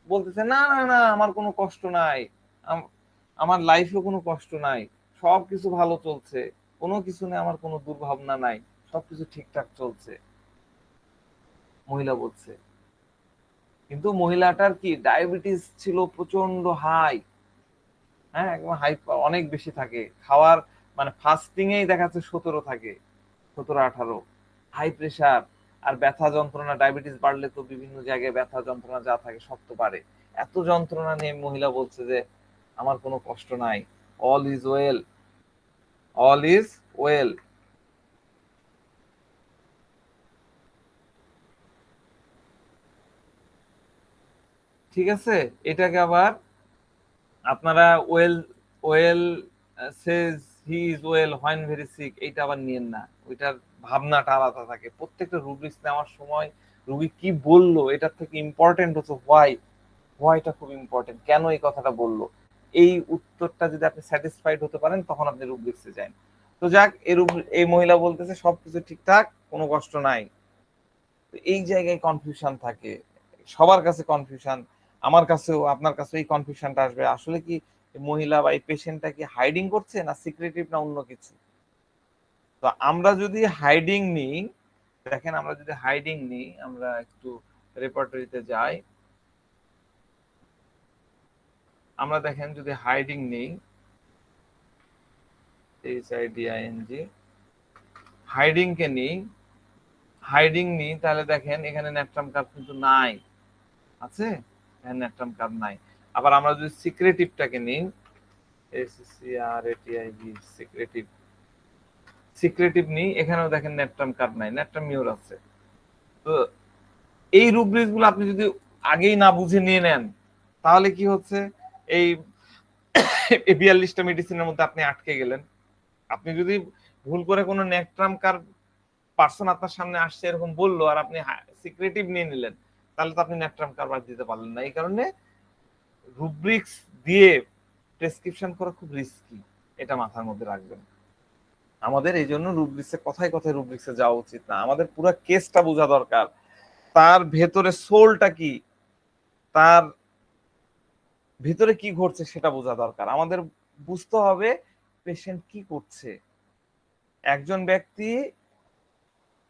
বলতেছে না না না, আমার কোনো কষ্ট নাই, আমার লাইফে কোনো কষ্ট নাই, সবকিছু ভালো চলছে, কোনো কিছু নিয়ে আমার কোনো দুর্ভাবনা নাই, সবকিছু ঠিকঠাক চলছে, মহিলা বলছে। কিন্তু মহিলাটার কি ডায়াবেটিস ছিল প্রচন্ড হাই, হ্যাঁ একদম হাই, অনেক বেশি থাকে খাওয়ার, মানে ফাস্টিং এই দেখা যাচ্ছে 17 থাকে, 17-18, হাই প্রেসার, আর ব্যথা যন্ত্রণা, ডায়াবেটিস বাড়লে তো বিভিন্ন জায়গায় ব্যথা যন্ত্রণা যা থাকে সব তো বাড়ে। এত যন্ত্রণা নিয়ে মহিলা বলছে যে আমার কোনো কষ্ট নাই, all is well, all is well. ঠিক আছে, এটাকে আবার আপনারা well, well says he is well when very sick, এইটা আবার নিয়েন না, ওইটার ভাবনাটা আলাদা থাকে। প্রত্যেকটা রুব্রিক্স নেওয়ার সময় রুগী কি বললো এটার থেকে ইম্পর্টেন্ট হচ্ছে হোয়াই, হোয়াইটা খুব ইম্পর্টেন্ট, কেন এই কথাটা বললো। এই উত্তরটা যদি আপনি স্যাটিসফাইড হতে পারেন তখন আপনি রুব্রিক্সে যান। তো যাক, এই মহিলা বলতেছে সবকিছু ঠিকঠাক, কোনো কষ্ট নাই। তো এই জায়গায় কনফিউশন থাকে, সবার কাছে কনফিউশন, আমার কাছেও আপনার কাছে এই কনফিউশনটা আসবে, আসলে কি এই মহিলা বা এই পেশেন্টটা কি হাইডিং করছে না সিক্রেটিভ না অন্য কিছু। তো আমরা যদি হাইডিং নিই, দেখেন আমরা যদি হাইডিং নিই, আমরা একটু রেপার্টরিতে যাই, আমরা দেখেন যদি হাইডিং নিই, HIDING, হাইডিং কে নিই, হাইডিং নিই, তাহলে দেখেন এখানে ন্যাট্রাম কার্ভ কিন্তু নাই, আছে এখানে ন্যাট্রাম কার্ভ নাই। আবার আমরা যদি সিক্রেটিভটাকে নিই, SCRATIV, সিক্রেটিভ, সিক্রেটিভ নিই, এখানেও দেখেন ন্যাট্রাম কার্ভ নাই, ন্যাট্রাম মিউর আছে। তো এই রুব্রিক্স গুলো আপনি যদি আগেই না বুঝে নিয়ে নেন, তাহলে কি হচ্ছে, এই 42টা মেডিসিনের মধ্যে আপনি আটকে গেলেন। আপনি যদি ভুল করে কোনো ন্যাট্রাম কার্ভ পার্সন আপনার সামনে আসছে এরকম বললো আর আপনি সিক্রেটিভ নিয়ে নিলেন, তাহলে তো আপনি ন্যাট্রাম কার্ভ আর দিতে পারলেন না। এই কারণে রুব্রিক্স দিয়ে প্রেসক্রিপশন করা খুব রিস্কি, এটা মাথার মধ্যে রাখবেন। আমাদের এই জন্য রুব্রিক্সে, কথায় কথায় রুব্রিক্সে যাওয়া উচিত না, আমাদের পুরো কেসটা বোঝা দরকার, তার ভেতরে সোলটা কি, তার ভিতরে কি ঘটছে সেটা বোঝা দরকার। আমাদের বুঝতে হবে পেশেন্ট কি করছে, একজন ব্যক্তি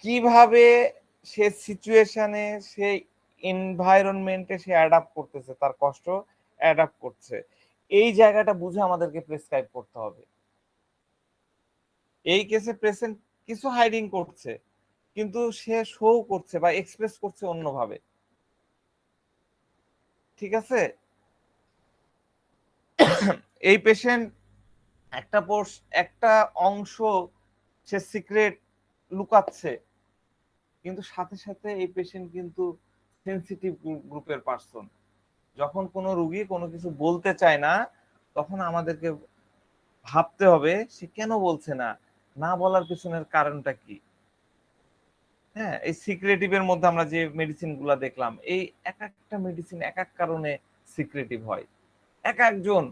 কিভাবে সে সিচুয়েশনে, সে এনভায়রনমেন্টে সে অ্যাডাপ্ট করতেছে, তার কষ্ট অ্যাডাপ্ট করছে, এই জায়গাটা বুঝে আমাদেরকে প্রেসক্রাইব করতে হবে। এই কেসে পেশেন্ট কিছু হাইডিং করছে, কিন্তু সে শো করছে বা এক্সপ্রেস করছে অন্যভাবে, ঠিক আছে। এই পেশেন্ট একটা অংশ সে সিক্রেট লুকাচ্ছে, কিন্তু সাথে সাথে এই পেশেন্ট কিন্তু সেনসিটিভ গ্রুপের পার্সন। যখন কোনো রুগী কোনো কিছু বলতে চায় না, তখন আমাদেরকে ভাবতে হবে সে কেন বলছে না, না বলার পিছনের কারণটা কি। হ্যাঁ, এই সিক্রেটিভের মধ্যে আমরা যে মেডিসিন গুলা দেখলাম, এই এক একটা মেডিসিন এক এক কারণে সিক্রেটিভ হয়, এক একজন,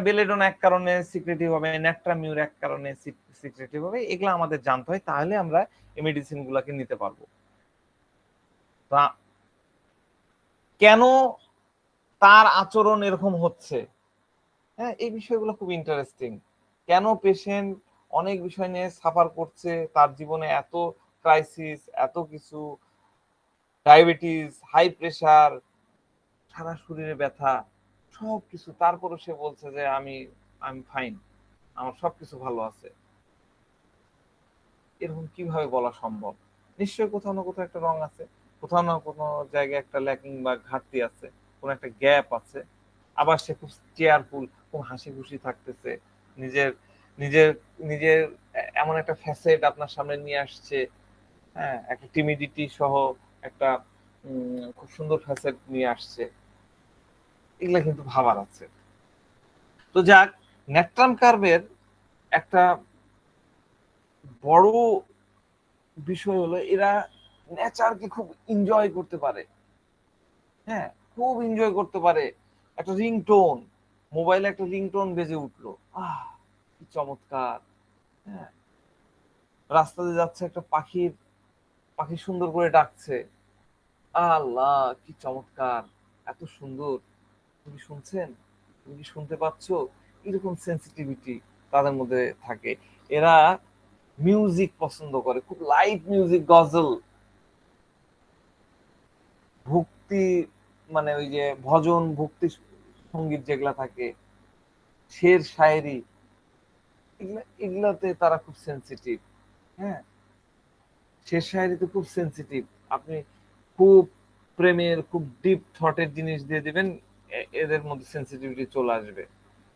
বেলেডন এক কারণে সিক্রেটিভ হবে, ন্যাট্রামিউর এক কারণে সিক্রেটিভ হবে, এগুলো আমাদের জানতে হয়, তাহলে আমরা এই মেডিসিন গুলাকে নিতে পারবো। তা কেন তার আচরণ এরকম হচ্ছে, হ্যাঁ এই বিষয়গুলো খুব ইন্টারেস্টিং। কেন পেশেন্ট অনেক বিষয় নিয়ে সাফার করছে, তার জীবনে এত ক্রাইসিস, এত কিছু, ডায়াবেটিস, হাই প্রেসার, সারা শরীরে ব্যথা, সবকিছু, তারপরে সে বলছে যে আমি আমি ফাইন, আমার সবকিছু ভালো আছে। এরকম কিভাবে বলা সম্ভব? নিশ্চয়ই কোথাও না কোথাও একটা রং আছে, কোথাও না কোনো জায়গায় একটা ল্যাকিং বা ঘাটতি আছে, কোন একটা গ্যাপ আছে। আবার সে খুব চেয়ারফুল, খুব হাসি খুশি থাকতেছে, নিজের নিজের নিজের এমন একটা ফ্যাসেট আপনার সামনে নিয়ে আসছে, হ্যাঁ একটা টিমিডিটি সহ একটা খুব সুন্দর ফ্যাসেট নিয়ে আসছে, এগুলা কিন্তু ভাবার আছে। তো যাক, ন্যাট্রাম কার্ভের একটা বড় বিষয় হলো এরা নেচারকে খুব এনজয় করতে পারে, হ্যাঁ খুব এনজয় করতে পারে। একটা রিংটোন, মোবাইলে একটা রিংটোন বেজে উঠলো, কি চমৎকার, হ্যাঁ রাস্তাতে যাচ্ছে একটা পাখি সুন্দর করে ডাকছে, আল্লাহ কি চমৎকার, এত সুন্দর, তুমি শুনছেন, তুমি কি শুনতে পাচ্ছ, এরকম সেন্সিটিভিটি তাদের মধ্যে থাকে। এরা মিউজিক পছন্দ করে, খুব লাইট মিউজিক, গজল, ভক্তি, মানে ওই যে ভজন ভক্তি সঙ্গীত যেগুলা থাকে, শের শায়েরি, এগুলাতে তারা খুব সেন্সিটিভ। হ্যাঁ, শের শায়েরিতে খুব সেন্সিটিভ। আপনি খুব প্রেমের, খুব ডিপ থটের জিনিস দিয়ে দিবেন, এদের মধ্যে সেন্সিটিভিটি চলে আসবে।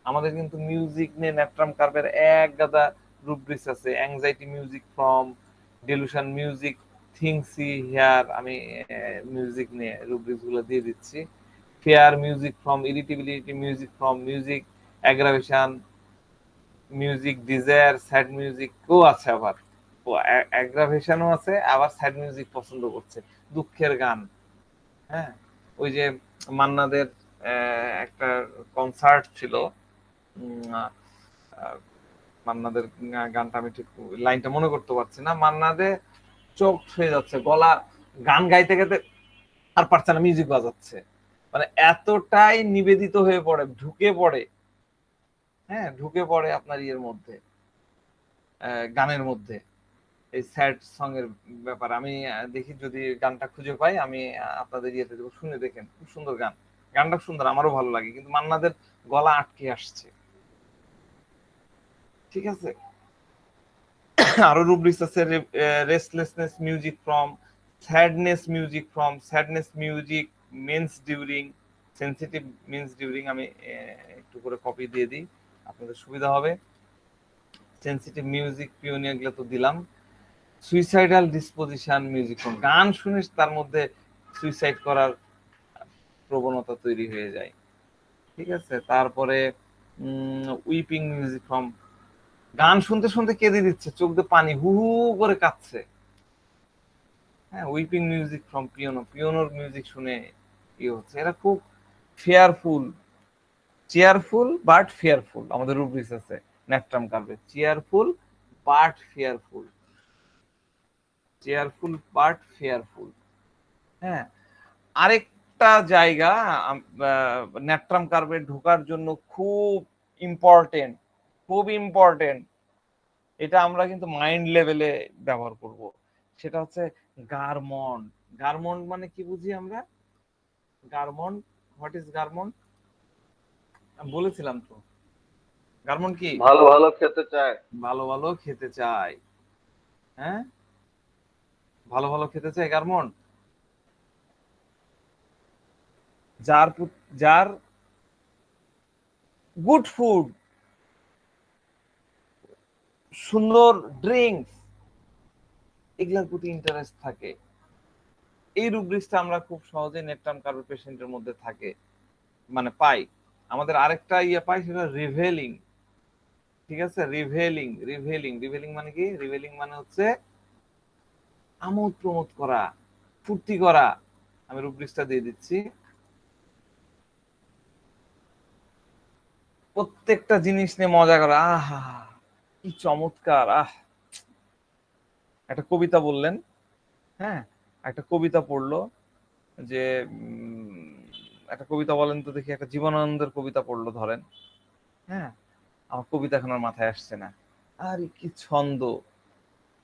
আমাদের কিন্তু মিউজিক নিয়ে ন্যাট্রাম কার্ভের এক গাদা রুব্রিক্স আছে। Anxiety music from delusion music things here, আমি মিউজিক নিয়ে রুব্রিক্স গুলো দিয়ে দিচ্ছি। Fear music from irritability music from music aggravation music desire sad music ও আছে, আবার অ্যাগ্রাভেশনও আছে, আবার স্যাড মিউজিক পছন্দ করছে, দুঃখের গান। হ্যাঁ, ওই যে মান্নাদের একটা কনসার্ট ছিল, মান্নাদের গানটা আমি ঠিক লাইনটা মনে করতে পারছি না, মান্নাদে চোখ হয়ে যাচ্ছে, গলা গান গাইতে গাইতে আর পারছে না, মিউজিক বাজাচ্ছে, মানে এতটাই নিবেদিত হয়ে পড়ে, ঢুকে পড়ে। হ্যাঁ, ঢুকে পড়ে আপনার ইয়ের মধ্যে, গানের মধ্যে, এই স্যাড সং এর ব্যাপার। আমি দেখি যদি গানটা খুঁজে পাই, আমি আপনাদের ইয়েতে দেবো, শুনে দেখেন, খুব সুন্দর গান, গানটা সুন্দর, আমারও ভালো লাগে, কিন্তু মান্নাদের গলা আটকে আসছে। ঠিক আছে, আরো রুব্রিক্স আছে, restlessness music from sadness music from sadness music means during sensitive means during. আমি একটু করে কপি দিয়ে দিই, আপনাদের সুবিধা হবে। সেন্সিটিভ মিউজিক পিওনিয়ার গুলো তো দিলাম। সুইসাইডাল ডিসপোজিশন মিউজিক ফ্রম, গান শুনে তার মধ্যে সুইসাইড করার প্রবণতা তৈরি হয়ে যায়। ঠিক আছে, তারপরে উইপিং মিউজিক ফ্রম, গান শুনতে শুনতে কেঁদে দিচ্ছে, চোখ দিয়ে পানি হু হু করে কাঁদছে। হ্যাঁ, উইপিং মিউজিক ফ্রম পিয়ানো, পিয়ানোর মিউজিক শুনে কি হচ্ছে। এরা খুব ফেয়ারফুল, চেয়ারফুল বাট ফেয়ারফুল, আমাদের রুব্রিক্স আছে ন্যাট্রাম কার্ভে, cheerful but fearful, cheerful but fearful. হ্যাঁ, আরেকটা জায়গা ন্যাট্রাম কার্ভে ঢোকার জন্য খুব ইম্পর্টেন্ট, খুব ইম্পর্টেন্ট, এটা আমরা কিন্তু মাইন্ড লেভেলে ব্যবহার করব, সেটা হচ্ছে গারমন্ড। গারমন্ড মানে কি বুঝি আমরা? গারমন্ড, হোয়াট ইজ গারমন্ড? আমি বলেছিলাম তো, গারমন্ড কি? ভালো ভালো খেতে চায়। ভালো ভালো খেতে চাই। হ্যাঁ, ভালো ভালো খেতে চাই, গারমন্ড। যার গুড ফুড, সুন্দর ড্রিঙ্কস, এগুলোর প্রতি ইন্টারেস্ট থাকে। এই রুব্রিক্সটা আমরা খুব সহজে নেট্রাম কার্ভের পেশেন্টের মধ্যে থাকে, মানে পাই। আমাদের আরেকটা ইয়ে পাই, সেটা রিভেলিং। ঠিক আছে, রিভেলিং, রিভেলিং, রিভেলিং মানে কি? রিভেলিং মানে হচ্ছে আমোদ প্রমোদ করা, ফুর্তি করা। আমি রুব্রিক্সটা দিয়ে দিচ্ছি। প্রত্যেকটা জিনিস নিয়ে মজা করা, আহা কি চমৎকার, একটা কবিতা বললেন, হ্যাঁ, একটা কবিতা পড়লো, যে একটা কবিতা বলেন তো দেখি, একটা জীবনানন্দের কবিতা পড়লো ধরেন। হ্যাঁ, আমার কবিতা এখন আর মাথায় আসছে না। আরে কি ছন্দ,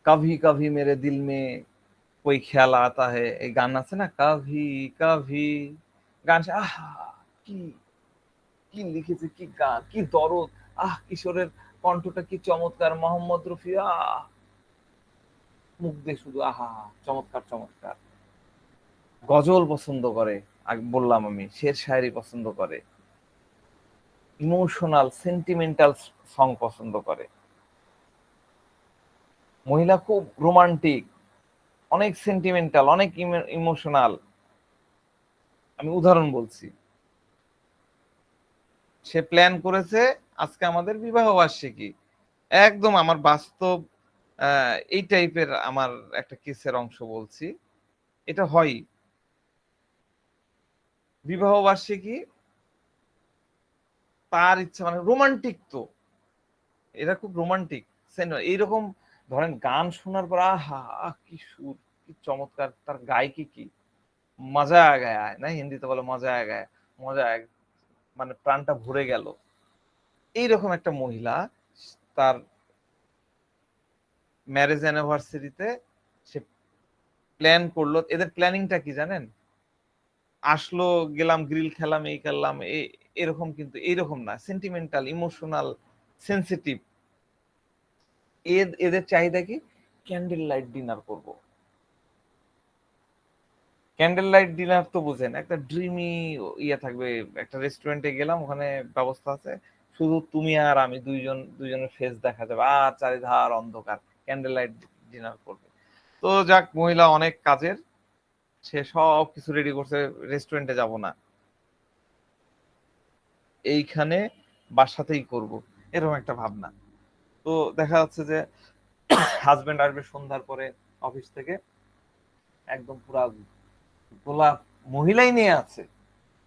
কভি কভি মেরে দিল মে কোই খেয়াল আতা হে, এই গান আছে না, কভি কভি, গান আহা কি কি লিখেছে, কি গান, কি দরদ, কিশোরের কণ্ঠটা কি চমৎকার, মোহাম্মদ রফি, মুখ দিয়ে শুধু আহা, চমৎকার চমৎকার। গজল পছন্দ করে, বললাম আমি, শের শায়েরি পছন্দ করে, ইমোশনাল সেন্টিমেন্টাল সং পছন্দ করে। মহিলা খুব রোমান্টিক, অনেক সেন্টিমেন্টাল, অনেক ইমোশনাল। আমি উদাহরণ বলছি, সে প্ল্যান করেছে আজকে আমাদের বিবাহ বার্ষিকী, একদম আমার বাস্তব এই টাইপের আমার একটা কেসের অংশ বলছি, এটা হয়। বিবাহ বার্ষিকী, তার ইচ্ছা, মানে রোমান্টিক তো, এরা খুব রোমান্টিক। এইরকম ধরেন গান শোনার পর আহা কি সুর, কি চমৎকার, তার গায়িকা কি মজা আ গায়া, না হিন্দিতে বলে মজা আ গায়া, মজা মানে প্রাণটা ভরে গেল। এইরকম একটা মহিলা তার ম্যারেজ অ্যানিভার্সারিতে সে প্ল্যান করলো। এদের প্ল্যানিংটা কি জানেন? আসলো, গেলাম, গ্রিল খেলাম, এই করলাম, এরকম কিন্তু এইরকম না, সেন্টিমেন্টাল, ইমোশনাল, সেন্সিটিভ। এদের চাহিদা কি? ক্যান্ডেল লাইট ডিনার করব। ক্যান্ডেল লাইট ডিনার তো বুঝেন, একটা ড্রিমি ইয়ে থাকবে। একটা রেস্টুরেন্টে গেলাম, ওখানে ব্যবস্থা আছে, শুধু তুমি আর আমি, দুইজনের ফেস দেখা যাবে, আর চারিধার অন্ধকার, ক্যান্ডেল লাইট ডিনার করবে। তো যাক, মহিলা অনেক কাজের, সে সব কিছু রেডি করছে, রেস্টুরেন্টে যাব না, এইখানে বাসাতেই করব, এরকম একটা ভাবনা। তো দেখা যাচ্ছে যে হাজবেন্ড আসবে সন্ধ্যার পরে অফিস থেকে, একদম পুরা গোলাপ মহিলাই নিয়ে আছে,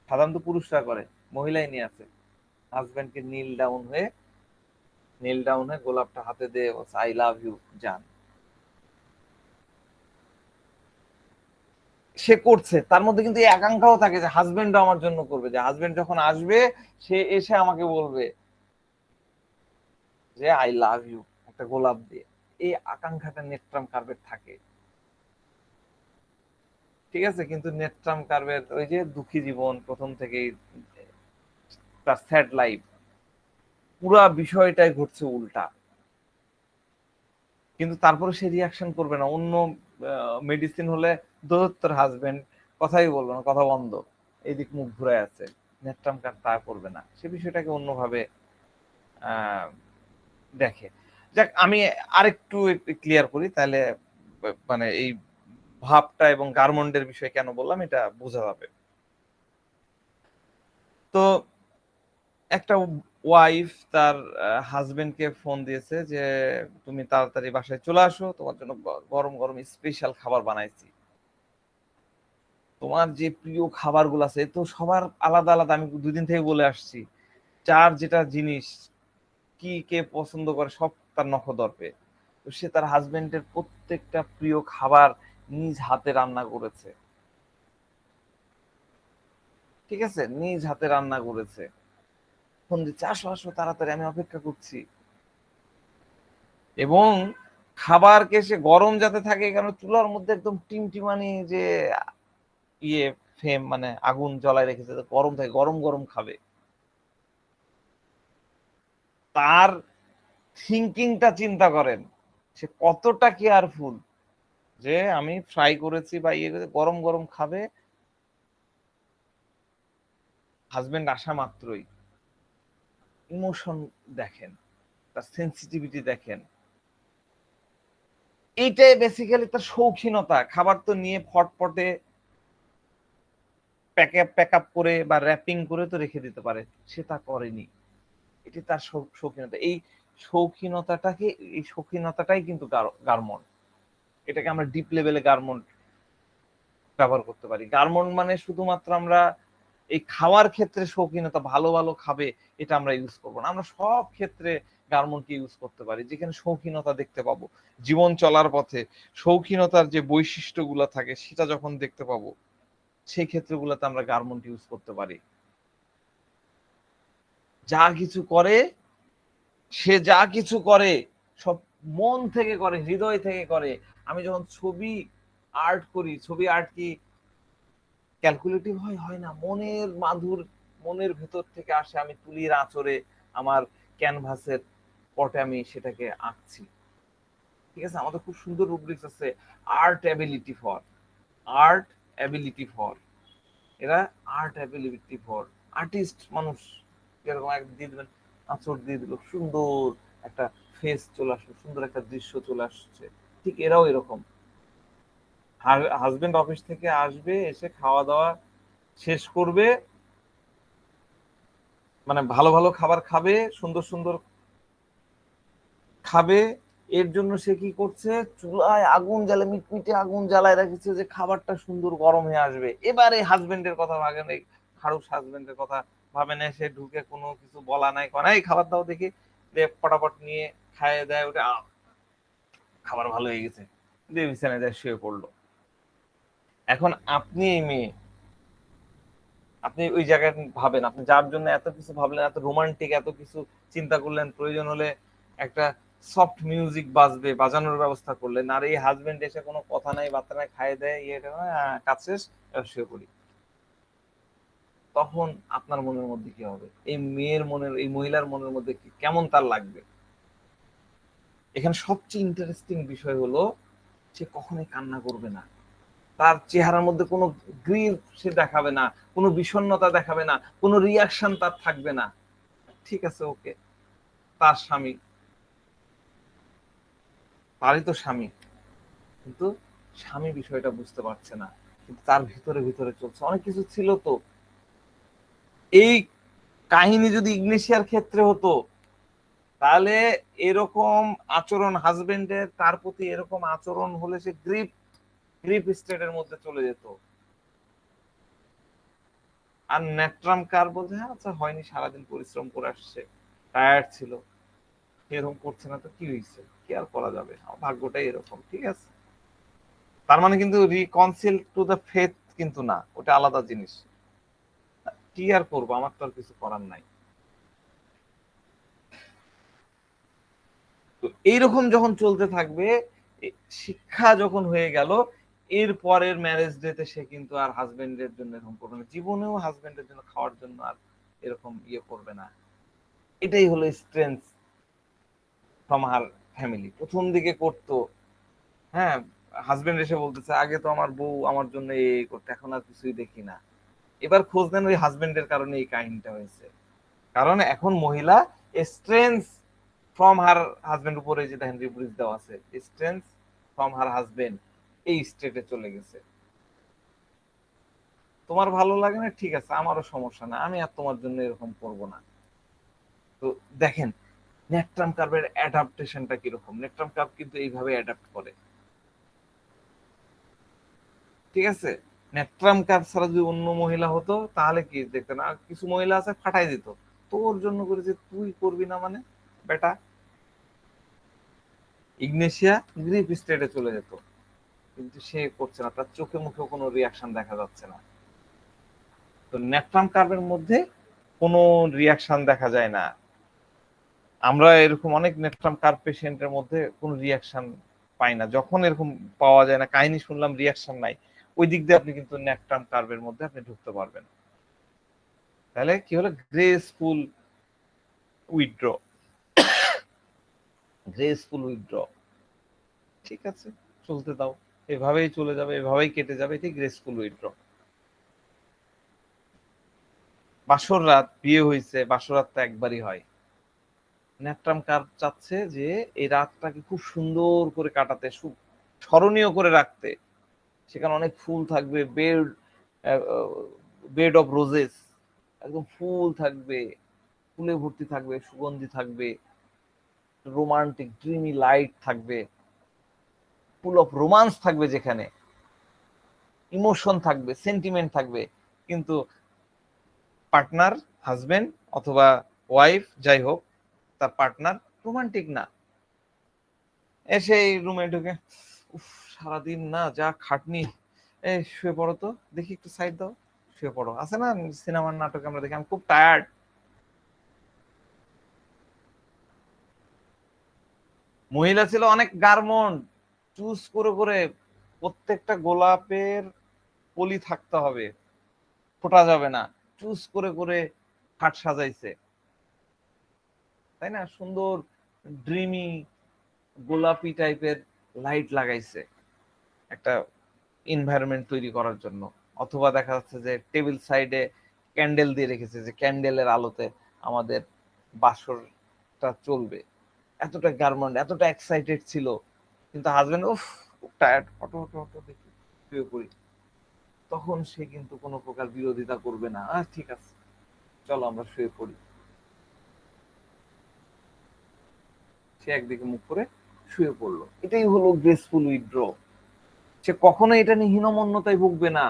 সাধারণত পুরুষরা করে, মহিলাই নিয়ে আছে। হাজবেন্ডকে নীল ডাউন হয়ে গোলাপটা হাতে দিয়ে আই লাভ ইউ জান। সে করছে, তার মধ্যে কিন্তু এই আকাঙ্ক্ষাও থাকে যে হাজবেন্ডও আমার জন্য করবে, যে হাজবেন্ড যখন আসবে সে এসে আমাকে বলবে যে আই লাভ ইউ একটা গোলাপ দিয়ে। এই আকাঙ্ক্ষাটা নেট্রাম কার্ভের থাকে, ঠিক আছে? কিন্তু নেট্রাম কার্ভের ওই যে দুঃখী জীবন, প্রথম থেকেই তার স্যাড লাইফ, পুরা বিষয়টাই ঘটছে উল্টা। কিন্তু তারপরে সে রিয়াকশন করবে না। অন্য মেডিসিন হলে দোত্তর হাজবেন্ড কথাই বলবে না, কথা বন্ধ, এইদিক মুখ ঘুরে আছে। নেট্রাম কার তা করবে না, সে বিষয়টাকে অন্যভাবে আহ দেখে। যাক, আমি আরেকটু ক্লিয়ার করি, তাহলে মানে এই ভাবটা এবং গার্মন্ডের বিষয়ে কেন বললাম এটা বোঝা যাবে। তো একটা ওয়াইফ তার হাজবেন্ডকে ফোন দিয়েছে যে তুমি তাড়াতাড়ি বাসায় চলে আসো, তোমার জন্য গরম গরম স্পেশাল খাবার বানাইছি। তোমার যে প্রিয় খাবারগুলো আছে, তো সবার আলাদা আলাদা, আমি দুদিন থেকে বলে আসছি, যার যেটা জিনিস কি কে পছন্দ করে সব তার নখদর্পে। তো সে তার হাজবেন্ডের প্রত্যেকটা প্রিয় খাবার নিজ হাতে রান্না করেছে, ঠিক আছে, নিজ হাতে রান্না করেছে। ফোন দিচ্ছে, আসো আসো তাড়াতাড়ি, আমি অপেক্ষা করছি। এবং খাবারকে সে গরম যাতে থাকে, কারণ চুলার মধ্যে একদম টিমটিমানি যে ইয়ে ফ্লেম, মানে আগুন জ্বলায় রেখেছে, গরম থাকে, গরম গরম খাবে। তার থিঙ্কিংটা চিন্তা করেন, সে কতটা কেয়ারফুল, যে আমি ফ্রাই করেছি বা ইয়ে করেছি, গরম গরম খাবে। হাজবেন্ড আসা মাত্রই ইমোশন দেখেন, তার সেন্সিটিভিটি দেখেন। এইটাই বেসিক্যালি তার শৌখিনতা। খাবার তো নিয়ে ফটফটে প্যাক আপ করে বা র্যাপিং করে তো রেখে দিতে পারে, সে তা করেনি। এটি তার শৌখিনতা। এই শৌখিনতাটাই কিন্তু গার্মন্ড। এটাকে আমরা ডিপ লেভেলে গার্মন্ড ব্যবহার করতে পারি। গার্মন্ড মানে শুধুমাত্র আমরা এই খাওয়ার ক্ষেত্রে শৌখিনতা, ভালো ভালো খাবে, এটা আমরা ইউজ করবো না। আমরা সব ক্ষেত্রে গার্মন্ডকে ইউজ করতে পারি, যেখানে শৌখিনতা দেখতে পাবো। জীবন চলার পথে শৌখিনতার যে বৈশিষ্ট্যগুলো থাকে সেটা যখন দেখতে পাবো, সেই ক্ষেত্রগুলোতে আমরা গার্মন্ড ইউজ করতে পারি। যা কিছু করে, সে যা কিছু করে সব মন থেকে করে, হৃদয় থেকে করে। আমি যখন ছবি আর্ট করি, ছবি আর্ট কি ক্যালকুলেটিভ হয়? হয় না। মনের ভেতর থেকে আসে, আমি তুলির আঁচড়ে আমার ক্যানভাসের পটে আমি সেটাকে আঁকছি, ঠিক আছে? আমাদের খুব সুন্দর রুব্রিক্স আছে, art ability for, art ability for, এরা আর্ট অ্যাবিলিটি ফর আর্টিস্ট মানুষ। এরকম এক দিয়ে দিবেন, আঁচড় দিয়ে দিল, সুন্দর একটা ফেস চলে আসলো, সুন্দর একটা দৃশ্য চলে আসছে। ঠিক এরাও এরকম। হাজবেন্ড অফিস থেকে আসবে, এসে খাওয়া দাওয়া শেষ করবে, মানে ভালো ভালো খাবার খাবে, সুন্দর সুন্দর খাবে। এর জন্য সে কি করছে? চুলায় আগুন জ্বালে, মিটমিটে আগুন জ্বালায় রেখেছে, যে খাবারটা সুন্দর গরম হয়ে আসবে। এবারে হাজবেন্ডের কথা ভাবেন, এই খারুস হাজবেন্ডের কথা ভাবে না, সে ঢুকে কোনো কিছু বলা নাই, এই খাবার দাও দেখি, ফটাফট নিয়ে খাইয়ে দেয়, ওটা খাবার ভালো হয়ে গেছে, দিয়ে বিছানায় যায় শুয়ে পড়লো। এখন আপনি এই মেয়ে, আপনি ওই জায়গায় ভাবেন, আপনি যার জন্য এত কিছু ভাবলেন, এত রোমান্টিক এত কিছু চিন্তা করলেন, প্রয়োজন হলে একটা সফট মিউজিক বাজবে, বাজানোর ব্যবস্থা করলেন, আর এই হাজবেন্ড এসে কোনো কথা নাই বার্তা নাই, খাইয়ে দেয় কাজ শেষ, এবার শুয়ে পড়ি। তখন আপনার মনের মধ্যে কি হবে? এই মেয়ের মনের, এই মহিলার মনের মধ্যে কেমন তার লাগবে? এখানে সবচেয়ে ইন্টারেস্টিং বিষয় হলো সে কখনোই কান্না করবে না, তার চেহারার মধ্যে কোনো গ্রিফ সে দেখাবে না, কোনো বিষণ্ণতা দেখাবে না, কোনো রিয়াকশন তার থাকবে না। ঠিক আছে, ওকে, তার স্বামী, তারই তো স্বামী, কিন্তু স্বামী বিষয়টা বুঝতে পারছে না, কিন্তু তার ভিতরে ভিতরে চলছে অনেক কিছু ছিল। তো এই কাহিনী যদি ইগনেশিয়ার ক্ষেত্রে হতো, তাহলে এরকম আচরণ হাজবেন্ডের তার প্রতি এরকম আচরণ হলে সে গ্রিপ গ্রিপ স্টেটের মধ্যে চলে যেত। আর ন্যাট্রাম কার বলতে, হ্যাঁ আচ্ছা হয়নি, সারাদিন পরিশ্রম করে আসছে, টায়ার্ড ছিল, এরকম করছে না তো কি হয়েছে, কি আর করা যাবে, আমার ভাগ্যটাই এরকম, ঠিক আছে। তার মানে কিন্তু রিকনসিল টু দ্য ফেথ কিন্তু না, ওটা আলাদা জিনিস। কি আর করবো, আমার তো আর কিছু করার নাই। তো এইরকম যখন চলতে থাকবে, শিক্ষা যখন হয়ে গেল, এর পরের ম্যারেজ ডেতে সে কিন্তু আর হাজবেন্ডের জন্য এরকম করবে না, জীবনেও হাজবেন্ডের জন্য খাওয়ার জন্য আর এরকম ইয়ে করবে না। এটাই হলো স্ট্রেংথ ফ্রম হার ফ্যামিলি। প্রথম দিকে করতো, হ্যাঁ, হাজবেন্ড এসে বলতেছে আগে তো আমার বউ আমার জন্য এই করতে, এখন আর কিছুই দেখি না। এবার খোঁজ নেন, ওই হাজবেন্ডের কারণে এই কাহিনীটা হয়েছে। কারণ এখন মহিলা স্ট্রেংথ ফ্রম হার হাজবেন্ড, উপরে যেটা হেনরি ব্রিজ দেওয়া আছে, স্ট্রেংথ ফ্রম হার হাজবেন্ড, এই স্টেটে চলে গেছে। তোমার ভালো লাগে না, ঠিক আছে, আমারও সমস্যা না, আমি আর তোমার জন্য এরকম করব না। তো দেখেন নেট্রাম কার্ভের অ্যাডাপ্টেশনটা কিরকম। নেট্রাম কার্ভ কিন্তু এইভাবে অ্যাডাপ্ট করে, ঠিক আছে। নেট্রাম কার্ভ ছাড়া যদি অন্য মহিলা হতো তাহলে কি দেখতেন, আর কিছু মহিলা আছে ফাটাই দিত, তোর জন্য করেছে তুই করবি না মানে বেটা। ইগনেশিয়া গ্রিপ স্টেটে চলে যেত, কিন্তু সে করছে না, তার চোখে মুখে কোনো রিয়াকশন দেখা যাচ্ছে না। তো নেট্রাম কার্ভের মধ্যে কোনো রিয়াকশন দেখা যায় না। আমরা এরকম অনেক নেট্রাম কার্ভ পেশেন্টের মধ্যে কোনো রিয়াকশন পাই না। যখন এরকম পাওয়া যায় না, কাহিনী শুনলাম রিয়াকশন নাই, ওই দিক দিয়ে আপনি কিন্তু নেট্রাম কার্ভের মধ্যে আপনি ঢুকতে পারবেন। তাহলে কি হলো, গ্রেসফুল উইথড্র, গ্রেসফুল উইথড্র, ঠিক আছে, চলতে দাও, এভাবেই চলে যাবে, এভাবেই কেটে যাবে, এটাই গ্রেসফুল উইথড্র। বাসর রাত, বিয়ে হয়েছে, বাসর রাত তো একবারই হয়। নেট্রাম কার্ভ চাচ্ছে যে এই রাতটাকে খুব সুন্দর করে কাটাতে, স্মরণীয় করে রাখতে। সেখানে অনেক ফুল থাকবে, বেড বেড অফ রোজেস, একদম ফুল থাকবে, ফুলে ভর্তি থাকবে, সুগন্ধি থাকবে, রোমান্টিক ড্রিমি লাইট থাকবে, ফুল অফ রোমান্স থাকবে, যেখানে ইমোশন থাকবে, সেন্টিমেন্ট থাকবে। কিন্তু পার্টনার, হাজবেন্ড অথবা ওয়াইফ যাই হোক, তার পার্টনার রোমান্টিক না, এসে এই রুমে ঢুকে, উফ সারাদিন না যা খাটনি, এই শুয়ে পড়ো তো, দেখি একটু সাইড দাও, শুয়ে পড়ো, আছে না সিনেমার নাটকে আমরা দেখি, আমি খুব টায়ার্ড। মহিলা ছিল অনেক গার্মন্ড, চুজ করে করে প্রত্যেকটা গোলাপের কলি থাকতে হবে, ফোটা যাবে না, চুজ করে করে খাট সাজাইছে, তাই না, সুন্দর ড্রিমি গোলাপি টাইপের লাইট লাগাইছে একটা এনভায়রনমেন্ট তৈরি করার জন্য। অথবা দেখা যাচ্ছে যে টেবিল সাইডে ক্যান্ডেল দিয়ে রেখেছে, যে ক্যান্ডেলের আলোতে আমাদের বাসরটা চলবে। এতটা গার্মেন্ট, এতটা এক্সাইটেড ছিল, কিন্তু হাজবেন্ড উফ খুব টায়ার্ড, অটো অটো অটো দেখি শুয়ে পড়ি। তখন সে কিন্তু কোনো প্রকার বিরোধিতা করবে না, ঠিক আছে চলো আমরা শুয়ে পড়ি, সে একদিকে মুখ করে শুয়ে পড়লো। এটাই হলো গ্রেসফুল উইথড্র। সে কখনো এটা নিয়ে হীনমন্যতায় ভুগবে না।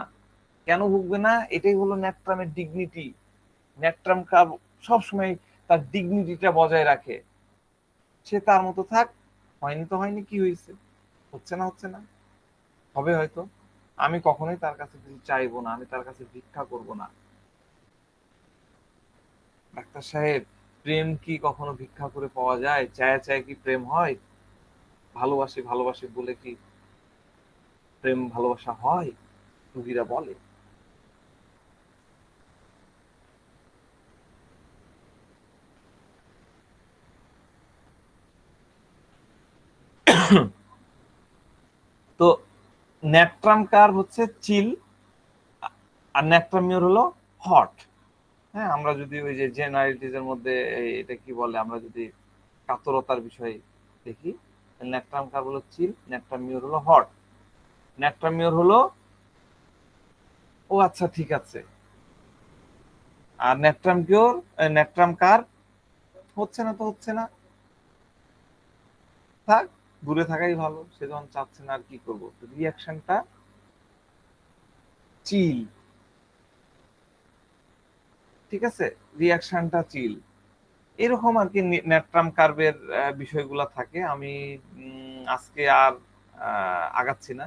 কেন ভুগবে না? এটাই হলো ন্যাট্রামের ডিগনিটি। ন্যাট্রাম কার্ভ সবসময় তার ডিগনিটিটা বজায় রাখে। সে তার মতো থাক, হয়নি তো হয়নি, কি হয়েছে, হচ্ছে না হচ্ছে না, হবে হয়তো, আমি কখনোই তার কাছে কিছু চাইবো না, আমি তার কাছে ভিক্ষা করব না। ডাক্তার সাহেব, প্রেম কি কখনো ভিক্ষা করে পাওয়া যায়? চায়ে চায়ে কি প্রেম হয়? ভালোবাসি ভালোবাসি বলে কি প্রেম ভালোবাসা হয়? রোগীরা বলে। তো ন্যাট্রাম কার হচ্ছে চিল, আর ন্যাট্রামিওর হলো হট। হ্যাঁ, আমরা যদি ওই যে জেনারেলিটিস এর মধ্যে এটা কি বলে, আমরা যদি কাতরতার বিষয় দেখি, ন্যাট্রাম কার হলো চিল, ন্যাট্রামিওর হলো হট। ন্যাট্রামিওর হলো ও আচ্ছা ঠিক আছে, আর ন্যাট্রাম কার হচ্ছে না তো হচ্ছে না, থাক, দূরে থাকাই ভালো, সে যখন চাচ্ছে না আর কি করবো। রিয়াকশনটা চিল, ঠিক আছে, রিয়াকশনটা চিল, এরকম আর কি ন্যাট্রাম কার্ভের বিষয়গুলো থাকে। আমি আজকে আর আগাচ্ছি না।